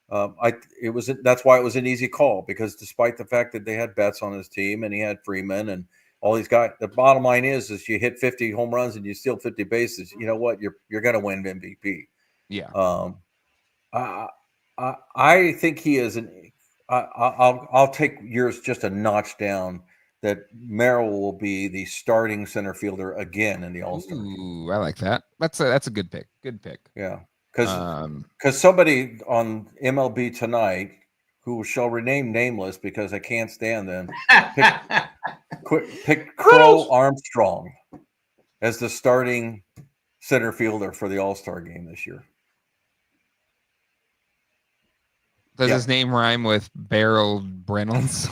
That's why it was an easy call, because despite the fact that they had Betts on his team and he had Freeman and all these guys. The bottom line is you hit 50 home runs and you steal 50 bases. You know what? You're going to win MVP. Yeah. I think he is I'll take yours just a notch down. That Merrill will be the starting center fielder again in the All-Star game. Ooh, I like that. That's a good pick. Good pick. Yeah, because somebody on MLB Tonight, who shall remain nameless because I can't stand them, pick Crow Armstrong as the starting center fielder for the All-Star game this year. Does his name rhyme with Beryl Reynolds?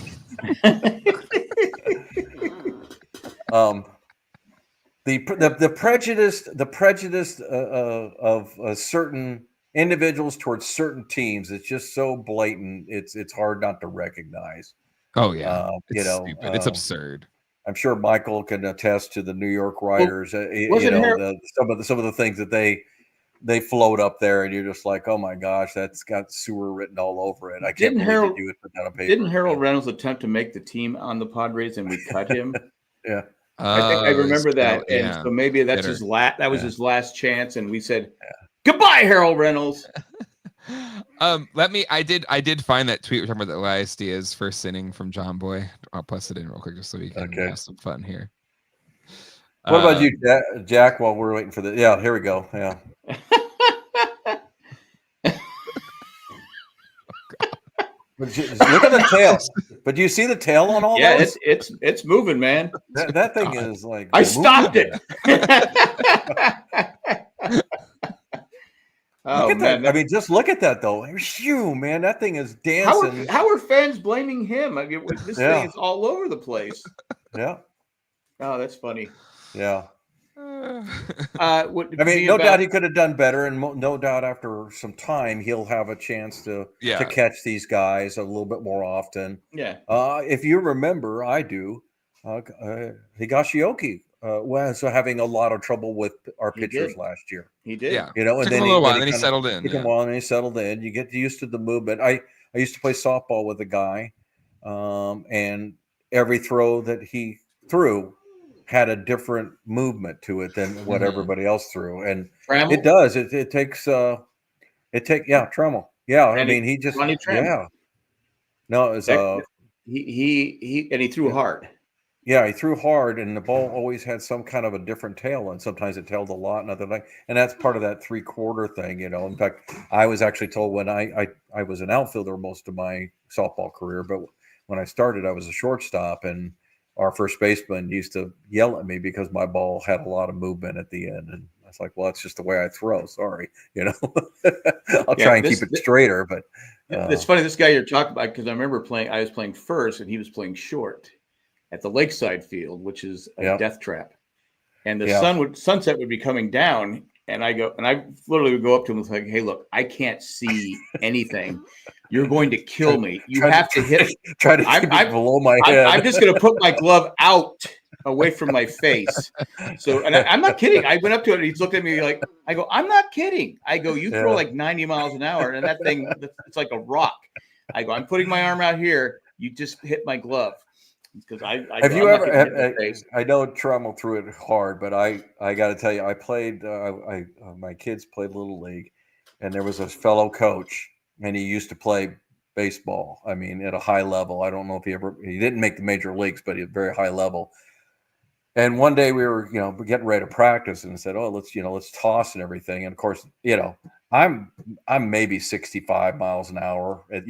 The prejudice of certain individuals towards certain teams is just so blatant. It's hard not to recognize. Oh yeah, stupid. It's absurd. I'm sure Michael can attest to the New York writers. Some of the things that they float up there, and you're just like, oh my gosh, that's got sewer written all over it. I can't believe that you would put that on paper. Didn't Harold Reynolds attempt to make the team on the Padres and we cut him? Yeah. I think I remember that, and so maybe that's his last. That was his last chance, and we said, "Goodbye, Harold Reynolds." I did find that tweet we're talking about the Elias Diaz first inning from John Boy. I'll plus it in real quick just so we can have some fun here. What about you, Jack? While we're waiting for the here we go. Yeah. Look at the tail. But do you see the tail on all those? Yeah, it's moving, man. That thing is like I stopped it. Look at that. I mean, just look at that though. Phew, man, that thing is dancing. How are fans blaming him? I mean, this thing is all over the place. Yeah. Oh, that's funny. Yeah. I mean, no doubt he could have done better, and no doubt after some time he'll have a chance to catch these guys a little bit more often. Yeah. If you remember, I do. Higashioka was having a lot of trouble with our pitchers last year. He did. Yeah. And then he settled in. Took a while, and he settled in. You get used to the movement. I used to play softball with a guy, and every throw that he threw had a different movement to it than what everybody else threw, and Trammell? It does. It takes Trammell. Yeah, I mean he just No, it was he threw hard. Yeah, he threw hard, and the ball always had some kind of a different tail, and sometimes it tailed a lot, and other thing, and that's part of that 3/4 thing, In fact, I was actually told when I was an outfielder most of my softball career, but when I started, I was a shortstop, and our first baseman used to yell at me because my ball had a lot of movement at the end, and I was like, "Well, that's just the way I throw. Sorry, I'll try and keep it straighter." But it's funny, this guy you're talking about, because I remember I was playing first, and he was playing short at the Lakeside Field, which is a death trap, and the sunset would be coming down, and I literally would go up to him and like, "Hey, look, I can't see anything. You're going to kill me. You have to hit. Try to keep it below my head. I'm just going to put my glove out away from my face." So, and I'm not kidding. I went up to it, and he's looked at me like, I go, "I'm not kidding." I go, "You throw like 90 miles an hour, and that thing, it's like a rock." I go, "I'm putting my arm out here. You just hit my glove." Because have you ever? I know Trammell threw it hard, but I got to tell you, I played. My kids played Little League, and there was a fellow coach, and he used to play baseball. I mean, at a high level. I don't know if he didn't make the major leagues, but at a very high level. And one day we were, getting ready to practice, and said, "Oh, let's toss and everything." And of course, I'm maybe 65 miles an hour. I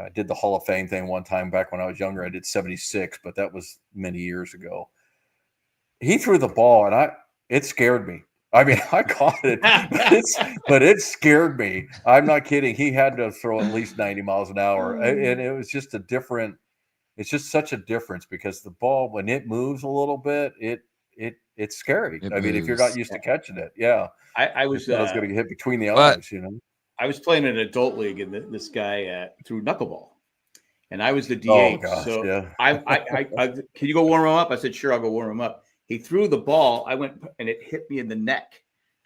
did the Hall of Fame thing one time back when I was younger. I did 76, but that was many years ago. He threw the ball, and it scared me. I mean, I caught it, but it scared me. I'm not kidding. He had to throw at least 90 miles an hour, and it was just it's just such a difference because the ball, when it moves a little bit, it's scary. I mean, if you're not used to catching it, I was going to get hit between the eyes, I was playing in an adult league, and this guy threw knuckleball, and I was the DH. Oh, gosh, so I can you go warm him up? I said, "Sure, I'll go warm him up." He threw the ball. I went, and it hit me in the neck.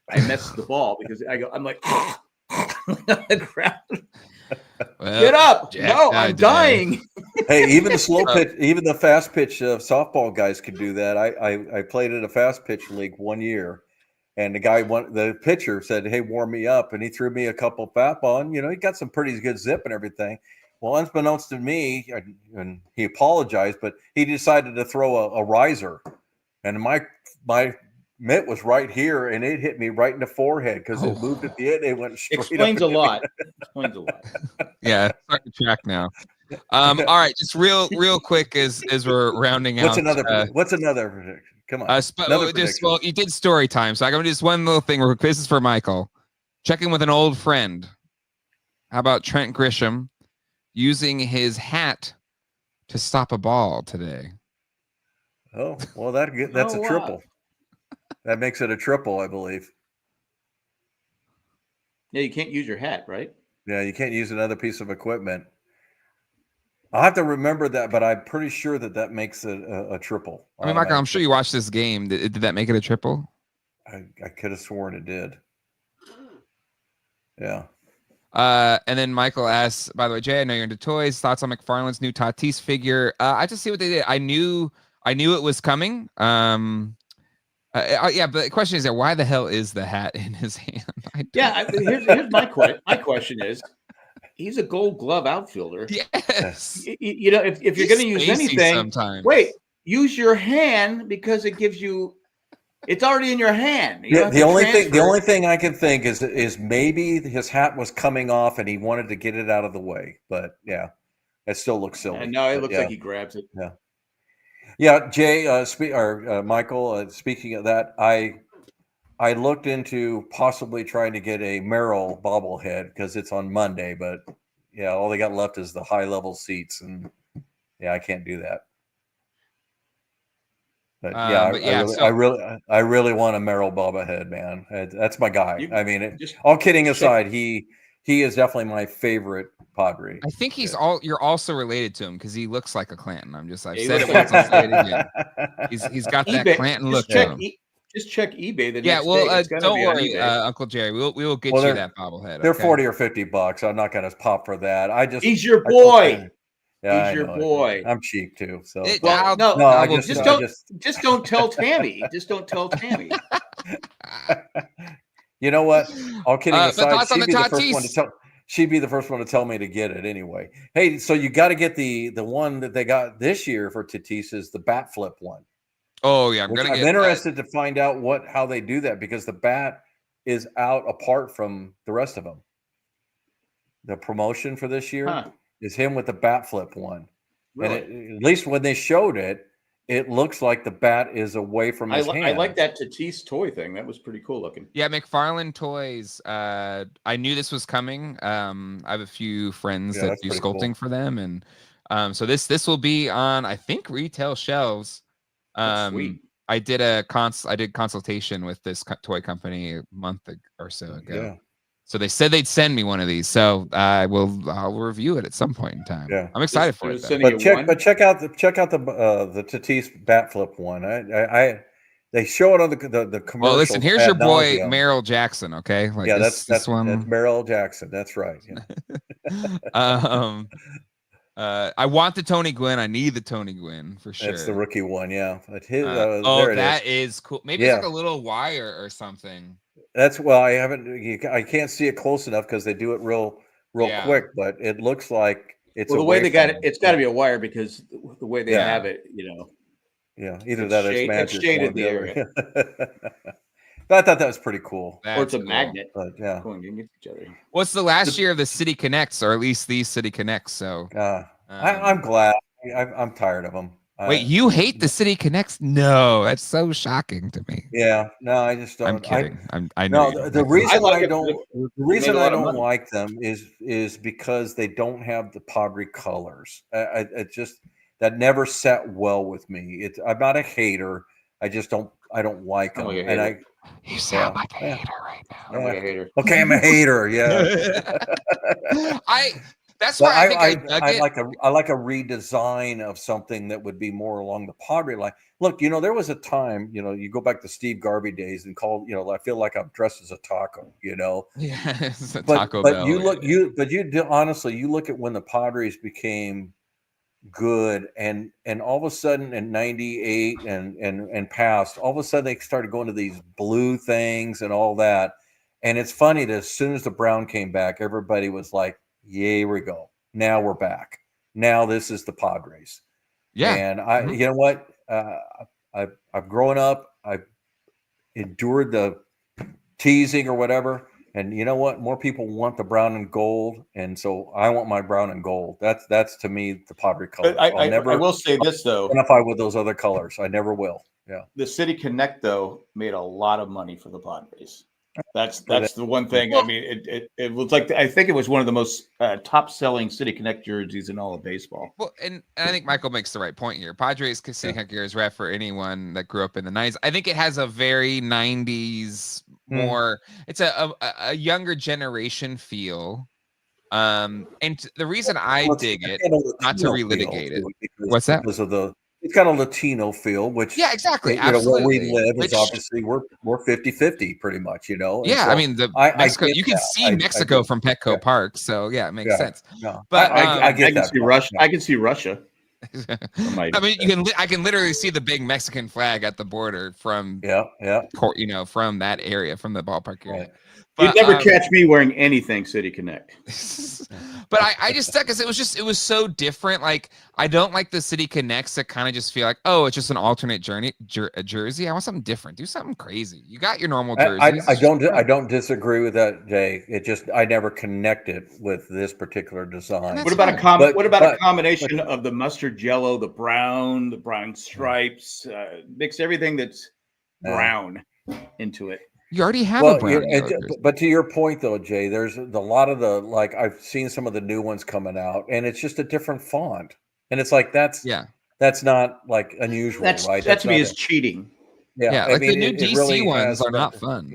I missed the ball because I'm like, on the ground. Well, get up! No, I'm dying. Hey, even the slow pitch, even the fast pitch softball guys could do that. I played at a fast pitch league one year, and the pitcher said, "Hey, warm me up," and he threw me a couple fastball, and he got some pretty good zip and everything. Well, unbeknownst to me, and he apologized, but he decided to throw a riser, and my mitt was right here, and it hit me right in the forehead because it moved at the end. It went straight. Explains a lot. Explains a lot. Yeah, start the track now. All right, just real quick as we're rounding What's out. What's another prediction? Come on. Well, you did story time, so I'm gonna do just one little thing. This is for Michael. Checking with an old friend. How about Trent Grisham using his hat to stop a ball today? Oh, well, that's a triple. That makes it a triple, I believe. Yeah, you can't use your hat, right? Yeah, you can't use another piece of equipment. I'll have to remember that, but I'm pretty sure that makes it a triple. I mean, Michael, I'm sure you watched this game. Did that make it a triple? I could have sworn it did. Yeah. And then Michael asks, by the way, Jay, I know you're into toys. Thoughts on McFarlane's new Tatis figure? I just see what they did. I knew it was coming. Yeah, but the question is, why the hell is the hat in his hand? Here's my question. My question is, he's a Gold Glove outfielder. Yes. If you're going to use anything, sometimes. Wait, use your hand because it gives you. It's already in your hand. The only thing I can think is maybe his hat was coming off and he wanted to get it out of the way. But yeah, it still looks silly. And no, it looks like he grabs it. Yeah. Yeah, Jay, Michael, speaking of that, I looked into possibly trying to get a Merrill bobblehead because it's on Monday, but yeah, all they got left is the high level seats, and yeah, I can't do that. But I really want a Merrill bobblehead, man. That's my guy. All kidding aside, he is definitely my favorite Padre. I think you're also related to him because he looks like a Clanton. I've said it once, I'll say it again. He's got that Clanton look to him. Just check eBay the next day. Don't worry, Uncle Jerry. We will get you that bobblehead. They're $40 or $50. I'm not going to pop for that. He's your boy. He's your boy. I'm cheap too. So just don't tell Tammy. Just don't tell Tammy. You know what? All kidding aside, she'd be the first one to tell me to get it anyway. Hey, so you got to get the one that they got this year for Tatis is the bat flip one. Oh yeah, I'm interested to find out how they do that because the bat is out apart from the rest of them. The promotion for this year is him with the bat flip one. Really? And at least when they showed it, it looks like the bat is away from his hand. I like that Tatis toy thing. That was pretty cool looking. Yeah, McFarlane Toys. I knew this was coming. I have a few friends that do sculpting for them, and so this will be on, I think, retail shelves. Sweet. I did consultation with this toy company a month or so ago. Yeah. So they said they'd send me one of these. So I'll review it at some point in time. Yeah. I'm excited for it. But check out the Tatis bat flip one. They show it on the commercial. Well, listen, here's your boy Merrill Jackson. Okay. That's one. That's Merrill Jackson. That's right. Yeah. I want the Tony Gwynn. I need the Tony Gwynn for sure. That's the rookie one, yeah. But that is cool. Maybe it's like a little wire or something. I can't see it close enough because they do it real quick, but it looks like it's the way they got it. It's got to be a wire because the way they have it, Yeah, either that or it's shaded the area. But I thought that was pretty cool. Or it's a magnet. But yeah. Going against each other. Well, it's the last year of the City Connects, or at least these City Connects. So I'm glad. I'm tired of them. Wait, you hate the City Connects? No, that's so shocking to me. Yeah, no, I just don't. I'm kidding. I know. No, the reason I don't like them is because they don't have the Padre colors. It just that never set well with me. I'm not a hater. I just don't. I don't like them. You sound like a hater right now. I'm like a hater. Okay, I'm a hater. Yeah. That's why I like a redesign of something that would be more along the Padre line. Look, there was a time, you go back to Steve Garvey days and call, I feel like I'm dressed as a taco, Yeah, it's a but, Taco but Bell. You look, honestly, you look at when the Padres became good, and all of a sudden in 98 and past, all of a sudden they started going to these blue things and all that. And it's funny that as soon as the brown came back, everybody was like, yeah, here we go. Now we're back. Now this is the Padres. Yeah. And you know what? I've grown up. I've endured the teasing or whatever. And you know what? More people want the brown and gold, and so I want my brown and gold. That's to me the Padre colors. I will say this though. Identify with those other colors. I never will. Yeah. The City Connect though made a lot of money for the Padres. That's the one thing. I mean, it was like I think it was one of the most top selling City Connect jerseys in all of baseball. Well, and I think Michael makes the right point here. Padres City Connect gear is ref for anyone that grew up in the 90s. I think it has a very 90s more. It's a younger generation feel. And the reason I dig it, not to relitigate it. What's that? Because of it's kind of Latino feel, which exactly. You know, absolutely. where we live is obviously we're 50-50 pretty much, you know. Yeah, so I mean Mexico. You can see Mexico from Petco Park, so yeah, it makes sense. No, but I get that. See Russia. I can see Russia. I mean, I can literally see the big Mexican flag at the border from you know, from that area, from the ballpark area. Right. But, you'd never catch me wearing anything City Connect. But I just stuck because it was so different. Like I don't like the City Connects that kind of just feel like, oh, it's just an alternate jersey. I want something different. Do something crazy. You got your normal jerseys. I don't disagree with that, Jay. It just I never connect it with this particular design. What about a combination of the mustard yellow, the brown stripes, mix everything that's brown into it? You already have a brown. But to your point, though, Jay, there's a lot of the I've seen some of the new ones coming out, and it's just a different font, and it's like that's not like unusual, right? That to me is cheating. Yeah, like the new DC really ones are not fun.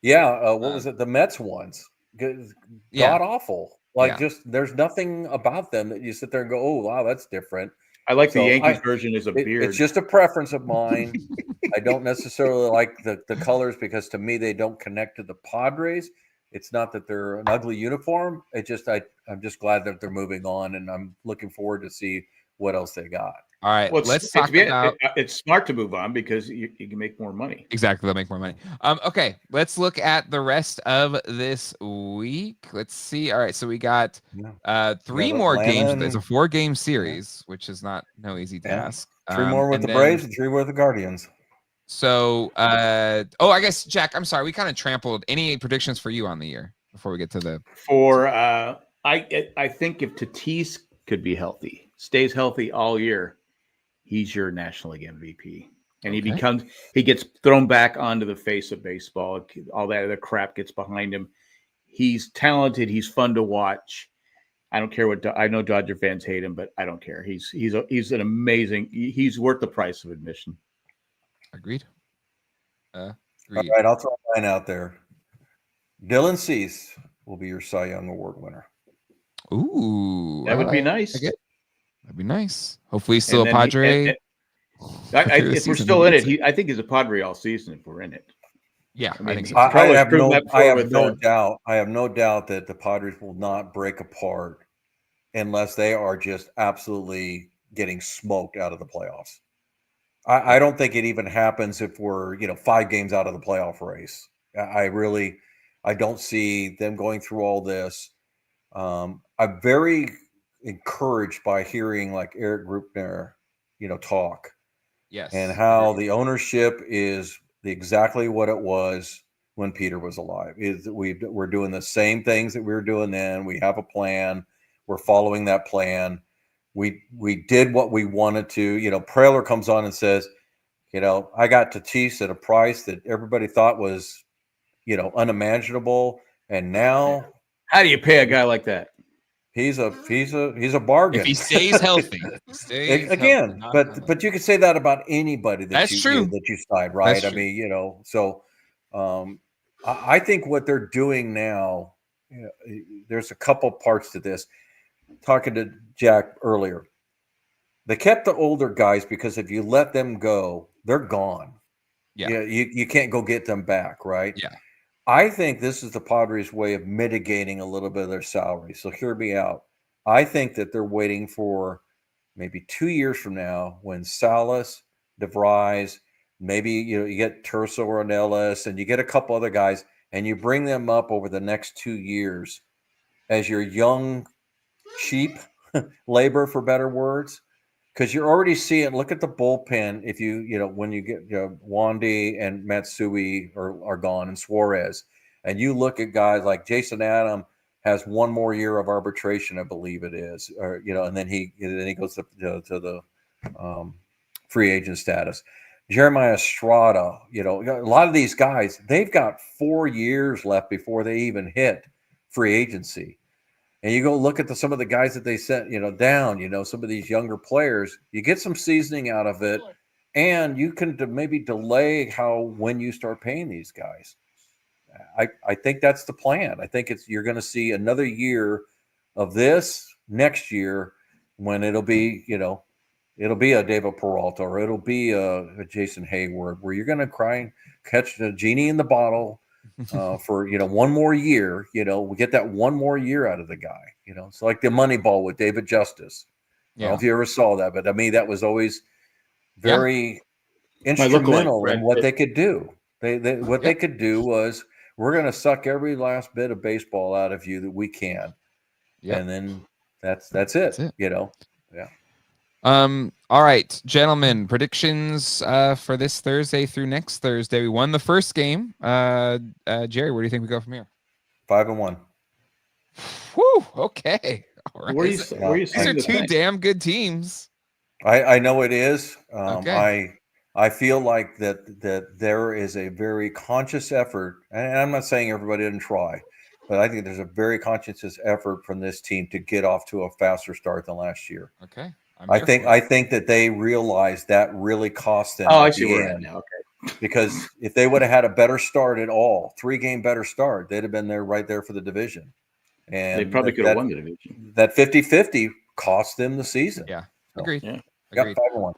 What was it? The Mets ones, god awful. Just there's nothing about them that you sit there and go, oh wow, that's different. I like the Yankees version as a beard. It's just a preference of mine. I don't necessarily like the colors because to me they don't connect to the Padres. It's not that they're an ugly uniform. I'm just glad that they're moving on, and I'm looking forward to see what else they got. All right, let's talk about. It's smart to move on because you can make more money. Exactly, they'll make more money. Okay, let's look at the rest of this week. Let's see. All right, so we got 3 more games. There's a 4-game series, which is no easy task. 3 more with the Braves and 3 more with the Guardians. So, I guess Jack, I'm sorry, we kind of trampled. Any predictions for you on the year before we get to the? I think if Tatis could be healthy, stays healthy all year, he's your National League MVP, and he gets thrown back onto the face of baseball. All that other crap gets behind him. He's talented. He's fun to watch. I don't care I know Dodger fans hate him, but I don't care. He's an amazing. He's worth the price of admission. Agreed. All right, I'll throw mine out there. Dylan Cease will be your Cy Young Award winner. Ooh, that would be nice. That'd be nice. Hopefully, he's still a Padre. If we're still in it, I think he's a Padre all season. If we're in it, I think so. I have no doubt. I have no doubt that the Padres will not break apart unless they are just absolutely getting smoked out of the playoffs. I don't think it even happens if we're 5 games out of the playoff race. I don't see them going through all this. I'm very encouraged by hearing like Eric Grupner, talk. Yes. And how the ownership is exactly what it was when Peter was alive. We're doing the same things that we were doing then. We have a plan. We're following that plan. We did what we wanted to. Preller comes on and says, I got Tatis at a price that everybody thought was, unimaginable. And now, how do you pay a guy like that? He's a bargain. If he stays healthy, but you could say that about anybody that you sign, right? That's I mean, so I think what they're doing now, there's a couple parts to this. Talking to Jack earlier, they kept the older guys because if you let them go, they're gone. Yeah, you can't go get them back, right? Yeah. I think this is the Padres' way of mitigating a little bit of their salary. So hear me out. I think that they're waiting for maybe 2 years from now, when Salas, DeVries, maybe you get Terso or Ornelas, and you get a couple other guys, and you bring them up over the next 2 years as your young, cheap labor, for better words, because you're already seeing. Look at the bullpen. If when you get Wandy and Matsui are gone, and Suarez, and you look at guys like Jason Adam has 1 more year of arbitration, I believe it is, or and then he goes to the free agent status. Jeremiah Estrada, a lot of these guys, they've got 4 years left before they even hit free agency. And you go look at some of the guys that they sent, down, some of these younger players, you get some seasoning out of it, and you can maybe delay when you start paying these guys. I think that's the plan. I think you're going to see another year of this next year when it'll be a David Peralta, or it'll be a Jason Hayward, where you're going to cry and catch the genie in the bottle for 1 more year. We get that 1 more year out of the guy. It's like the Moneyball with David Justice. I don't know if you ever saw that, but I mean that was always very instrumental in what they could do. They could do was, we're going to suck every last bit of baseball out of you that we can, and then that's it. Yeah. All right, gentlemen, predictions for this Thursday through next Thursday. We won the first game. Jerry, where do you think we go from here? 5-1. Whew, okay. All right. Where are you These are 2 damn good teams. I know it is. Okay. I feel like that there is a very conscious effort, and I'm not saying everybody didn't try, but I think there's a very conscious effort from this team to get off to a faster start than last year. Okay. I think that they realized that really cost them. I see where we're at now. Okay. Because if they would have had a better start at all, 3-game better start, they'd have been right there for the division. And they probably could have won the division. That 50-50 cost them the season. Yeah. Agreed. Yeah. Agreed. 5-1.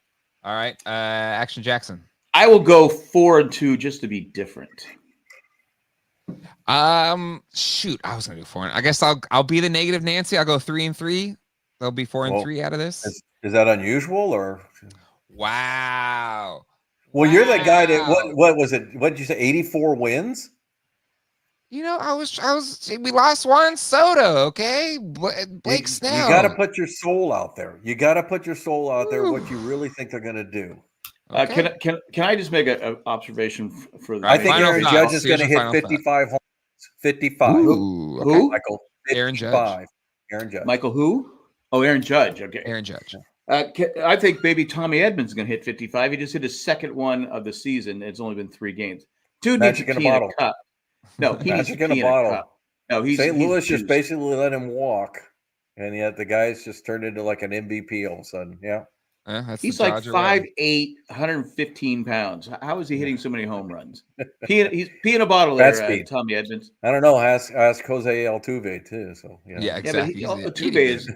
All right. Action Jackson. I will go 4-2 just to be different. Shoot, I was gonna do 4. I guess I'll be the negative Nancy. I'll go 3-3. There'll be 4-3 out of this. Is that unusual or? Wow. Well, you're that guy that what was it? What did you say? 84 wins. We lost Juan Soto. Okay, Blake Snell. You got to put your soul out there. What you really think they're going to do. Okay. Can I just make an observation for the? I think Aaron Judge is going to hit 55 home runs. 55. Who? Okay. Michael. 55. Aaron Judge. Aaron Judge. Michael who? Oh, Aaron Judge. Okay. Aaron Judge. I think maybe Tommy Edmonds is going to hit 55. He just hit his second one of the season. It's only been 3 games. Dude needs to pee in a cup. No, he needs to pee in a cup. No, St. Louis just basically let him walk, and yet the guy's just turned into like an MVP all of a sudden. Yeah. He's like 5'8", 115 pounds. How is he hitting so many home runs? He's peeing a bottle there, Tommy Edmonds. I don't know. Ask Jose Altuve too. So yeah, exactly. Yeah, but Altuve is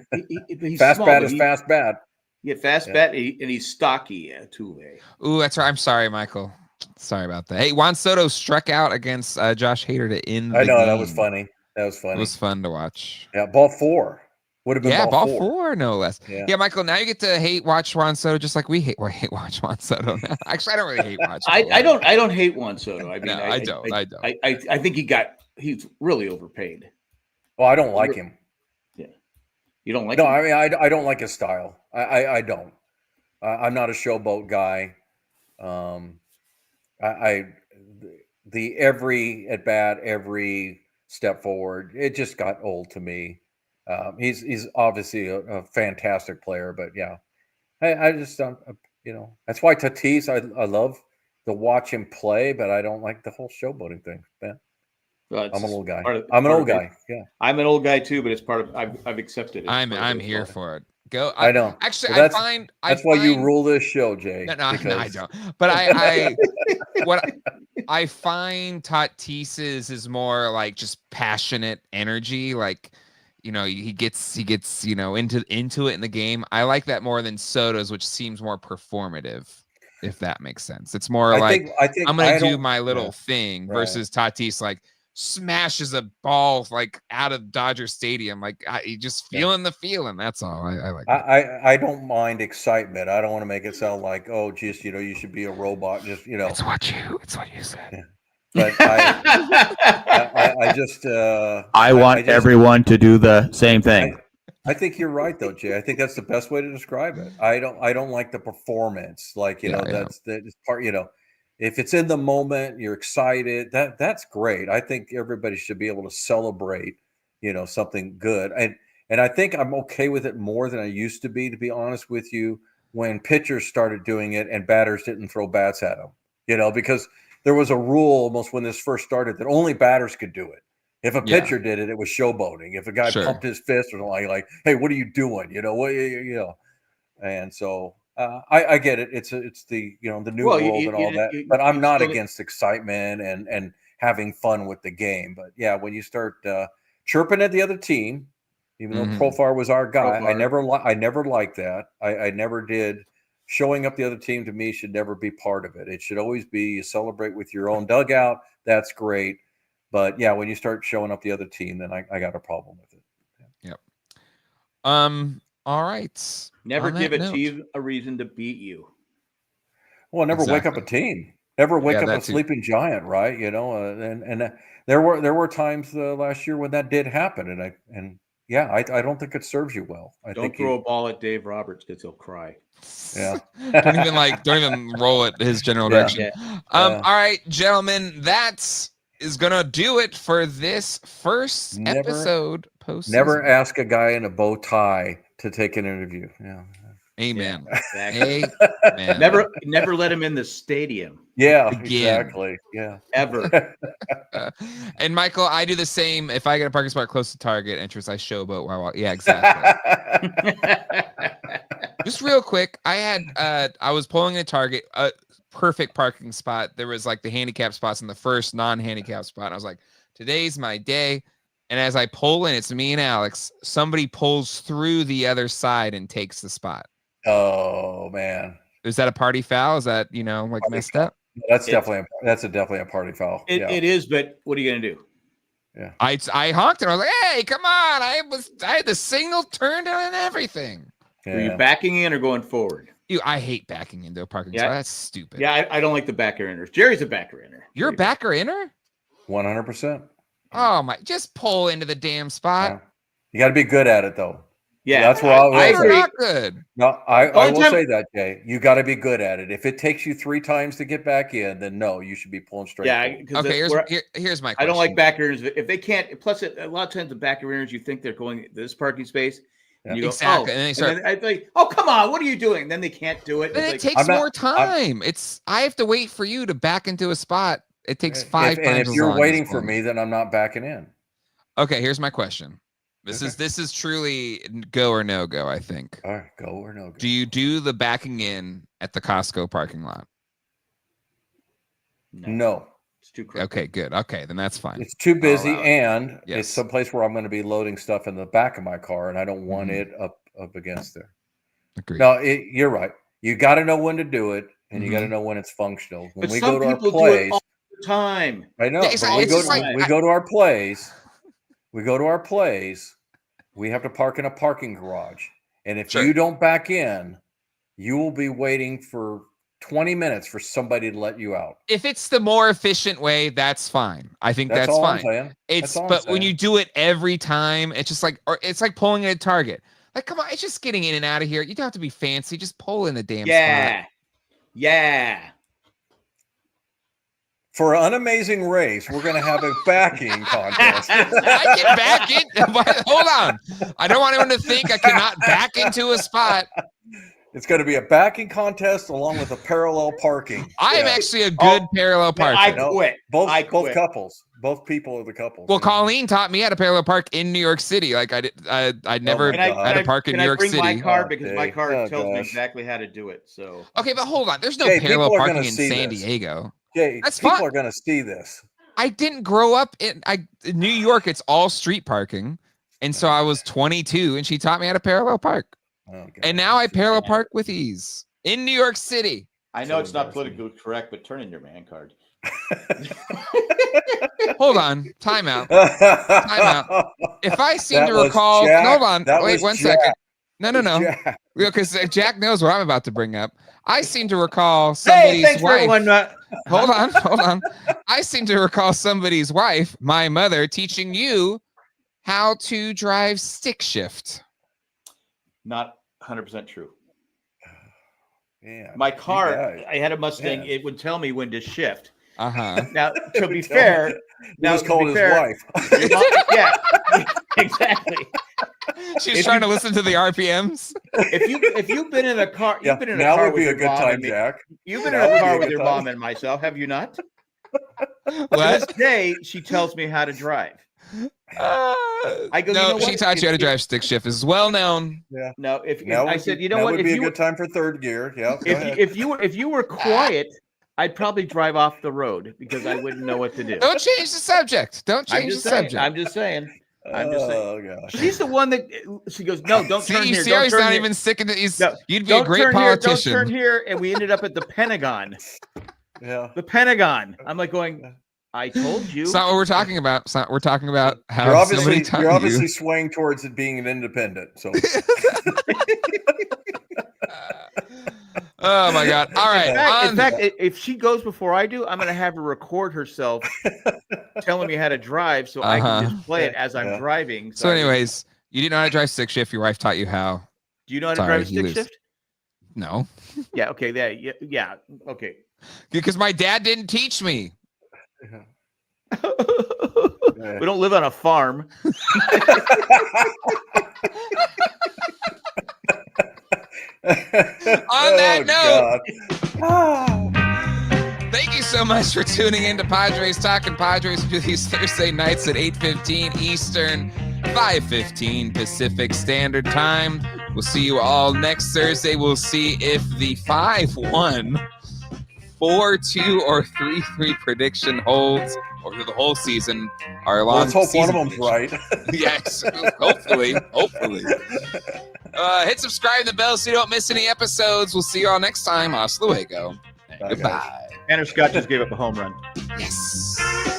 he's fast small, bat is fast bat. Yeah, fast bat, and he's stocky. Altuve. Ooh, that's right. I'm sorry, Michael. Sorry about that. Hey, Juan Soto struck out against Josh Hader to end the game. That was funny. It was fun to watch. Yeah, ball 4. Would have been ball 4, no less. Yeah, Michael, now you get to watch Juan Soto just like we hate watch Juan Soto now. Actually, I don't really hate watch. I don't hate Juan Soto. I mean, no, I don't. I think he's really overpaid. Well, I don't like him. Yeah. You don't like him? No, I mean, I don't like his style. I don't. I'm not a showboat guy. The every at bat, every step forward, it just got old to me. He's obviously a fantastic player, but yeah, I just don't, that's why Tatis, I love to watch him play, but I don't like the whole showboating thing. Man. Well, I'm an old guy. I'm an old guy. Yeah, I'm an old guy too, but it's part of. I've accepted it. I'm here for it. Go. I know. Actually, well, that's why you rule this show, Jay. No, I don't. But I find Tatis's is more like just passionate energy, like. He gets into it in the game. I like that more than Soto's, which seems more performative, if that makes sense. It's more I'm going to do my little thing versus Tatis. Like, smashes a ball like out of Dodger Stadium. Like you just feeling the feeling. That's all. I like. I don't mind excitement. I don't want to make it sound like, oh, just you should be a robot. Just It's what you said. Yeah. But I just I want everyone to do the same thing. I think you're right though, Jay. I think that's the best way to describe it. I don't like the performance. Like, that's part, if it's in the moment, you're excited, that's great. I think everybody should be able to celebrate, something good. And I think I'm okay with it more than I used to be honest with you, when pitchers started doing it and batters didn't throw bats at them, because there was a rule almost when this first started that only batters could do it. If a pitcher did it, it was showboating. If a guy pumped his fist or something like, hey, what are you doing? And so I get it. It's the the new world and all that. But I'm not against excitement and having fun with the game. But yeah, when you start chirping at the other team, even though Profar was our guy, I never liked that. I never did. Showing up the other team to me should never be part of it. It should always be you celebrate with your own dugout. That's great. But yeah, when you start showing up the other team, then I got a problem with it. Yep. All right. Never give a team a reason to beat you. Well, never wake up a team. Never wake up a sleeping giant, right? And there were times last year when that did happen, and I don't think it serves you well. Don't throw a ball at Dave Roberts because he'll cry. Yeah. don't even roll it his general direction. All right, gentlemen, that is gonna do it for this first episode. Never ask a guy in a bow tie to take an interview. Yeah. Amen. Yeah, exactly. Amen. Never let him in the stadium. Yeah, exactly. Yeah. Ever. And Michael, I do the same. If I get a parking spot close to Target entrance, I showboat while walking. Yeah, exactly. Just real quick, I was pulling a Target, a perfect parking spot. There was like the handicap spots in the first non-handicap spot. And I was like, today's my day. And as I pull in, it's me and Alex. Somebody pulls through the other side and takes the spot. Oh man, is that a party foul? Is that like messed up? That's definitely a party foul. It is, but what are you gonna do? Yeah, I honked and I was like, "Hey, come on!" I had the signal turned on and everything. Yeah. Were you backing in or going forward? I hate backing into a parking spot. That's stupid. Yeah, I don't like the backer inners. Jerry's a backer inner. You're a backer inner? 100%. Oh my! Just pull into the damn spot. Yeah. You got to be good at it, though. Yeah, that's where I agree. Not good. No, I will say that, Jay. You got to be good at it. If it takes you 3 times to get back in, then no, you should be pulling straight. Yeah. Okay. Here's my question. I don't like backer inners if they can't. Plus, a lot of times the backer inners, you think they're going this parking space. And you go, exactly. And then they start. And then like, oh, come on, what are you doing? And then they can't do it. Then it takes more time. I have to wait for you to back into a spot. It takes 5 times. And if you're waiting for me, then I'm not backing in. Okay, here's my question. This is truly go or no go, I think. All right, go or no go. Do you do the backing in at the Costco parking lot? No. It's too crowded. Okay, good. Okay, then that's fine. It's too busy, and it's someplace where I'm going to be loading stuff in the back of my car, and I don't want it up against there. Agreed. No, you're right. You got to know when to do it, and you got to know when it's functional. When we go to our plays, time. I know. We go to our plays. We go to our plays. We have to park in a parking garage, and if you don't back in, you will be waiting for 20 minutes for somebody to let you out. If it's the more efficient way, that's fine. I think that's fine. But when you do it every time, it's just like, or it's like pulling at a Target. Like, come on, it's just getting in and out of here. You don't have to be fancy. Just pull in the damn spot. Yeah. For an unamazing race, we're going to have a backing contest. I can back in. Hold on. I don't want anyone to think I cannot back into a spot. It's going to be a backing contest along with a parallel parking. I am actually a good parallel parking. I quit. Both couples. Both people are the couples. Well, Colleen taught me how to parallel park in New York City. Like I never had to park in New York City. Can I bring my car because my car tells me exactly how to do it. So okay, but hold on. There's no parallel parking in San Diego. Jay, people are going to see this. I didn't grow up in New York. It's all street parking, and so I was 22, and she taught me how to parallel park. And now I parallel park with ease in New York City. I know it's not politically correct, but turn in your man card. Hold on. Time out. If I seem to recall, hold on. Wait 1 second. No. Because Jack knows what I'm about to bring up. I seem to recall somebody's wife. Hold on. I seem to recall somebody's wife, my mother, teaching you how to drive stick shift. Not 100% true. Yeah. My car, I had a Mustang. Yeah. It would tell me when to shift. Uh-huh. Now, to be fair, now it's called his wife. Yeah, exactly. She's trying to listen to the RPMs. If you've been in a car, you've been in a car with your mom, Jack. You've been in a car with your mom and myself, have you not? What? To this day, she tells me how to drive. I go. No, you know she what? taught you how to drive stick shift. Is well known. Yeah. No, if I said, you know what, would be a good time for third gear. Yeah. If you were quiet, I'd probably drive off the road because I wouldn't know what to do. Don't change the subject. Don't change the subject. I'm just saying. Oh gosh. She's the one that she goes, no, don't turn here. See, he's not even sticking to. You'd be a great politician. Don't turn here, and we ended up at the Pentagon. Yeah. The Pentagon. I'm like going. I told you. It's not what we're talking about. It's not. We're talking about how you're obviously swaying towards it being an independent. So. Oh my God! All right. In fact, if she goes before I do, I'm going to have her record herself telling me how to drive, so I can just play it as I'm driving. So, anyways, you didn't know how to drive stick shift. Your wife taught you how. Do you know how to drive stick shift? No. Yeah. Okay. Yeah. Okay. Because my dad didn't teach me. We don't live on a farm. On that note, thank you so much for tuning in to Padres Talking Padres. We do these Thursday nights at 8:15 Eastern, 5:15 Pacific Standard Time. We'll see you all next Thursday. We'll see if the 5-1, 4-2, or 3-3 prediction holds over the whole season. Let's hope one of them's right. Yes, hopefully. Hit subscribe and the bell so you don't miss any episodes. We'll see you all next time. Hasta luego. Goodbye. Tanner Scott just gave up a home run. Yes.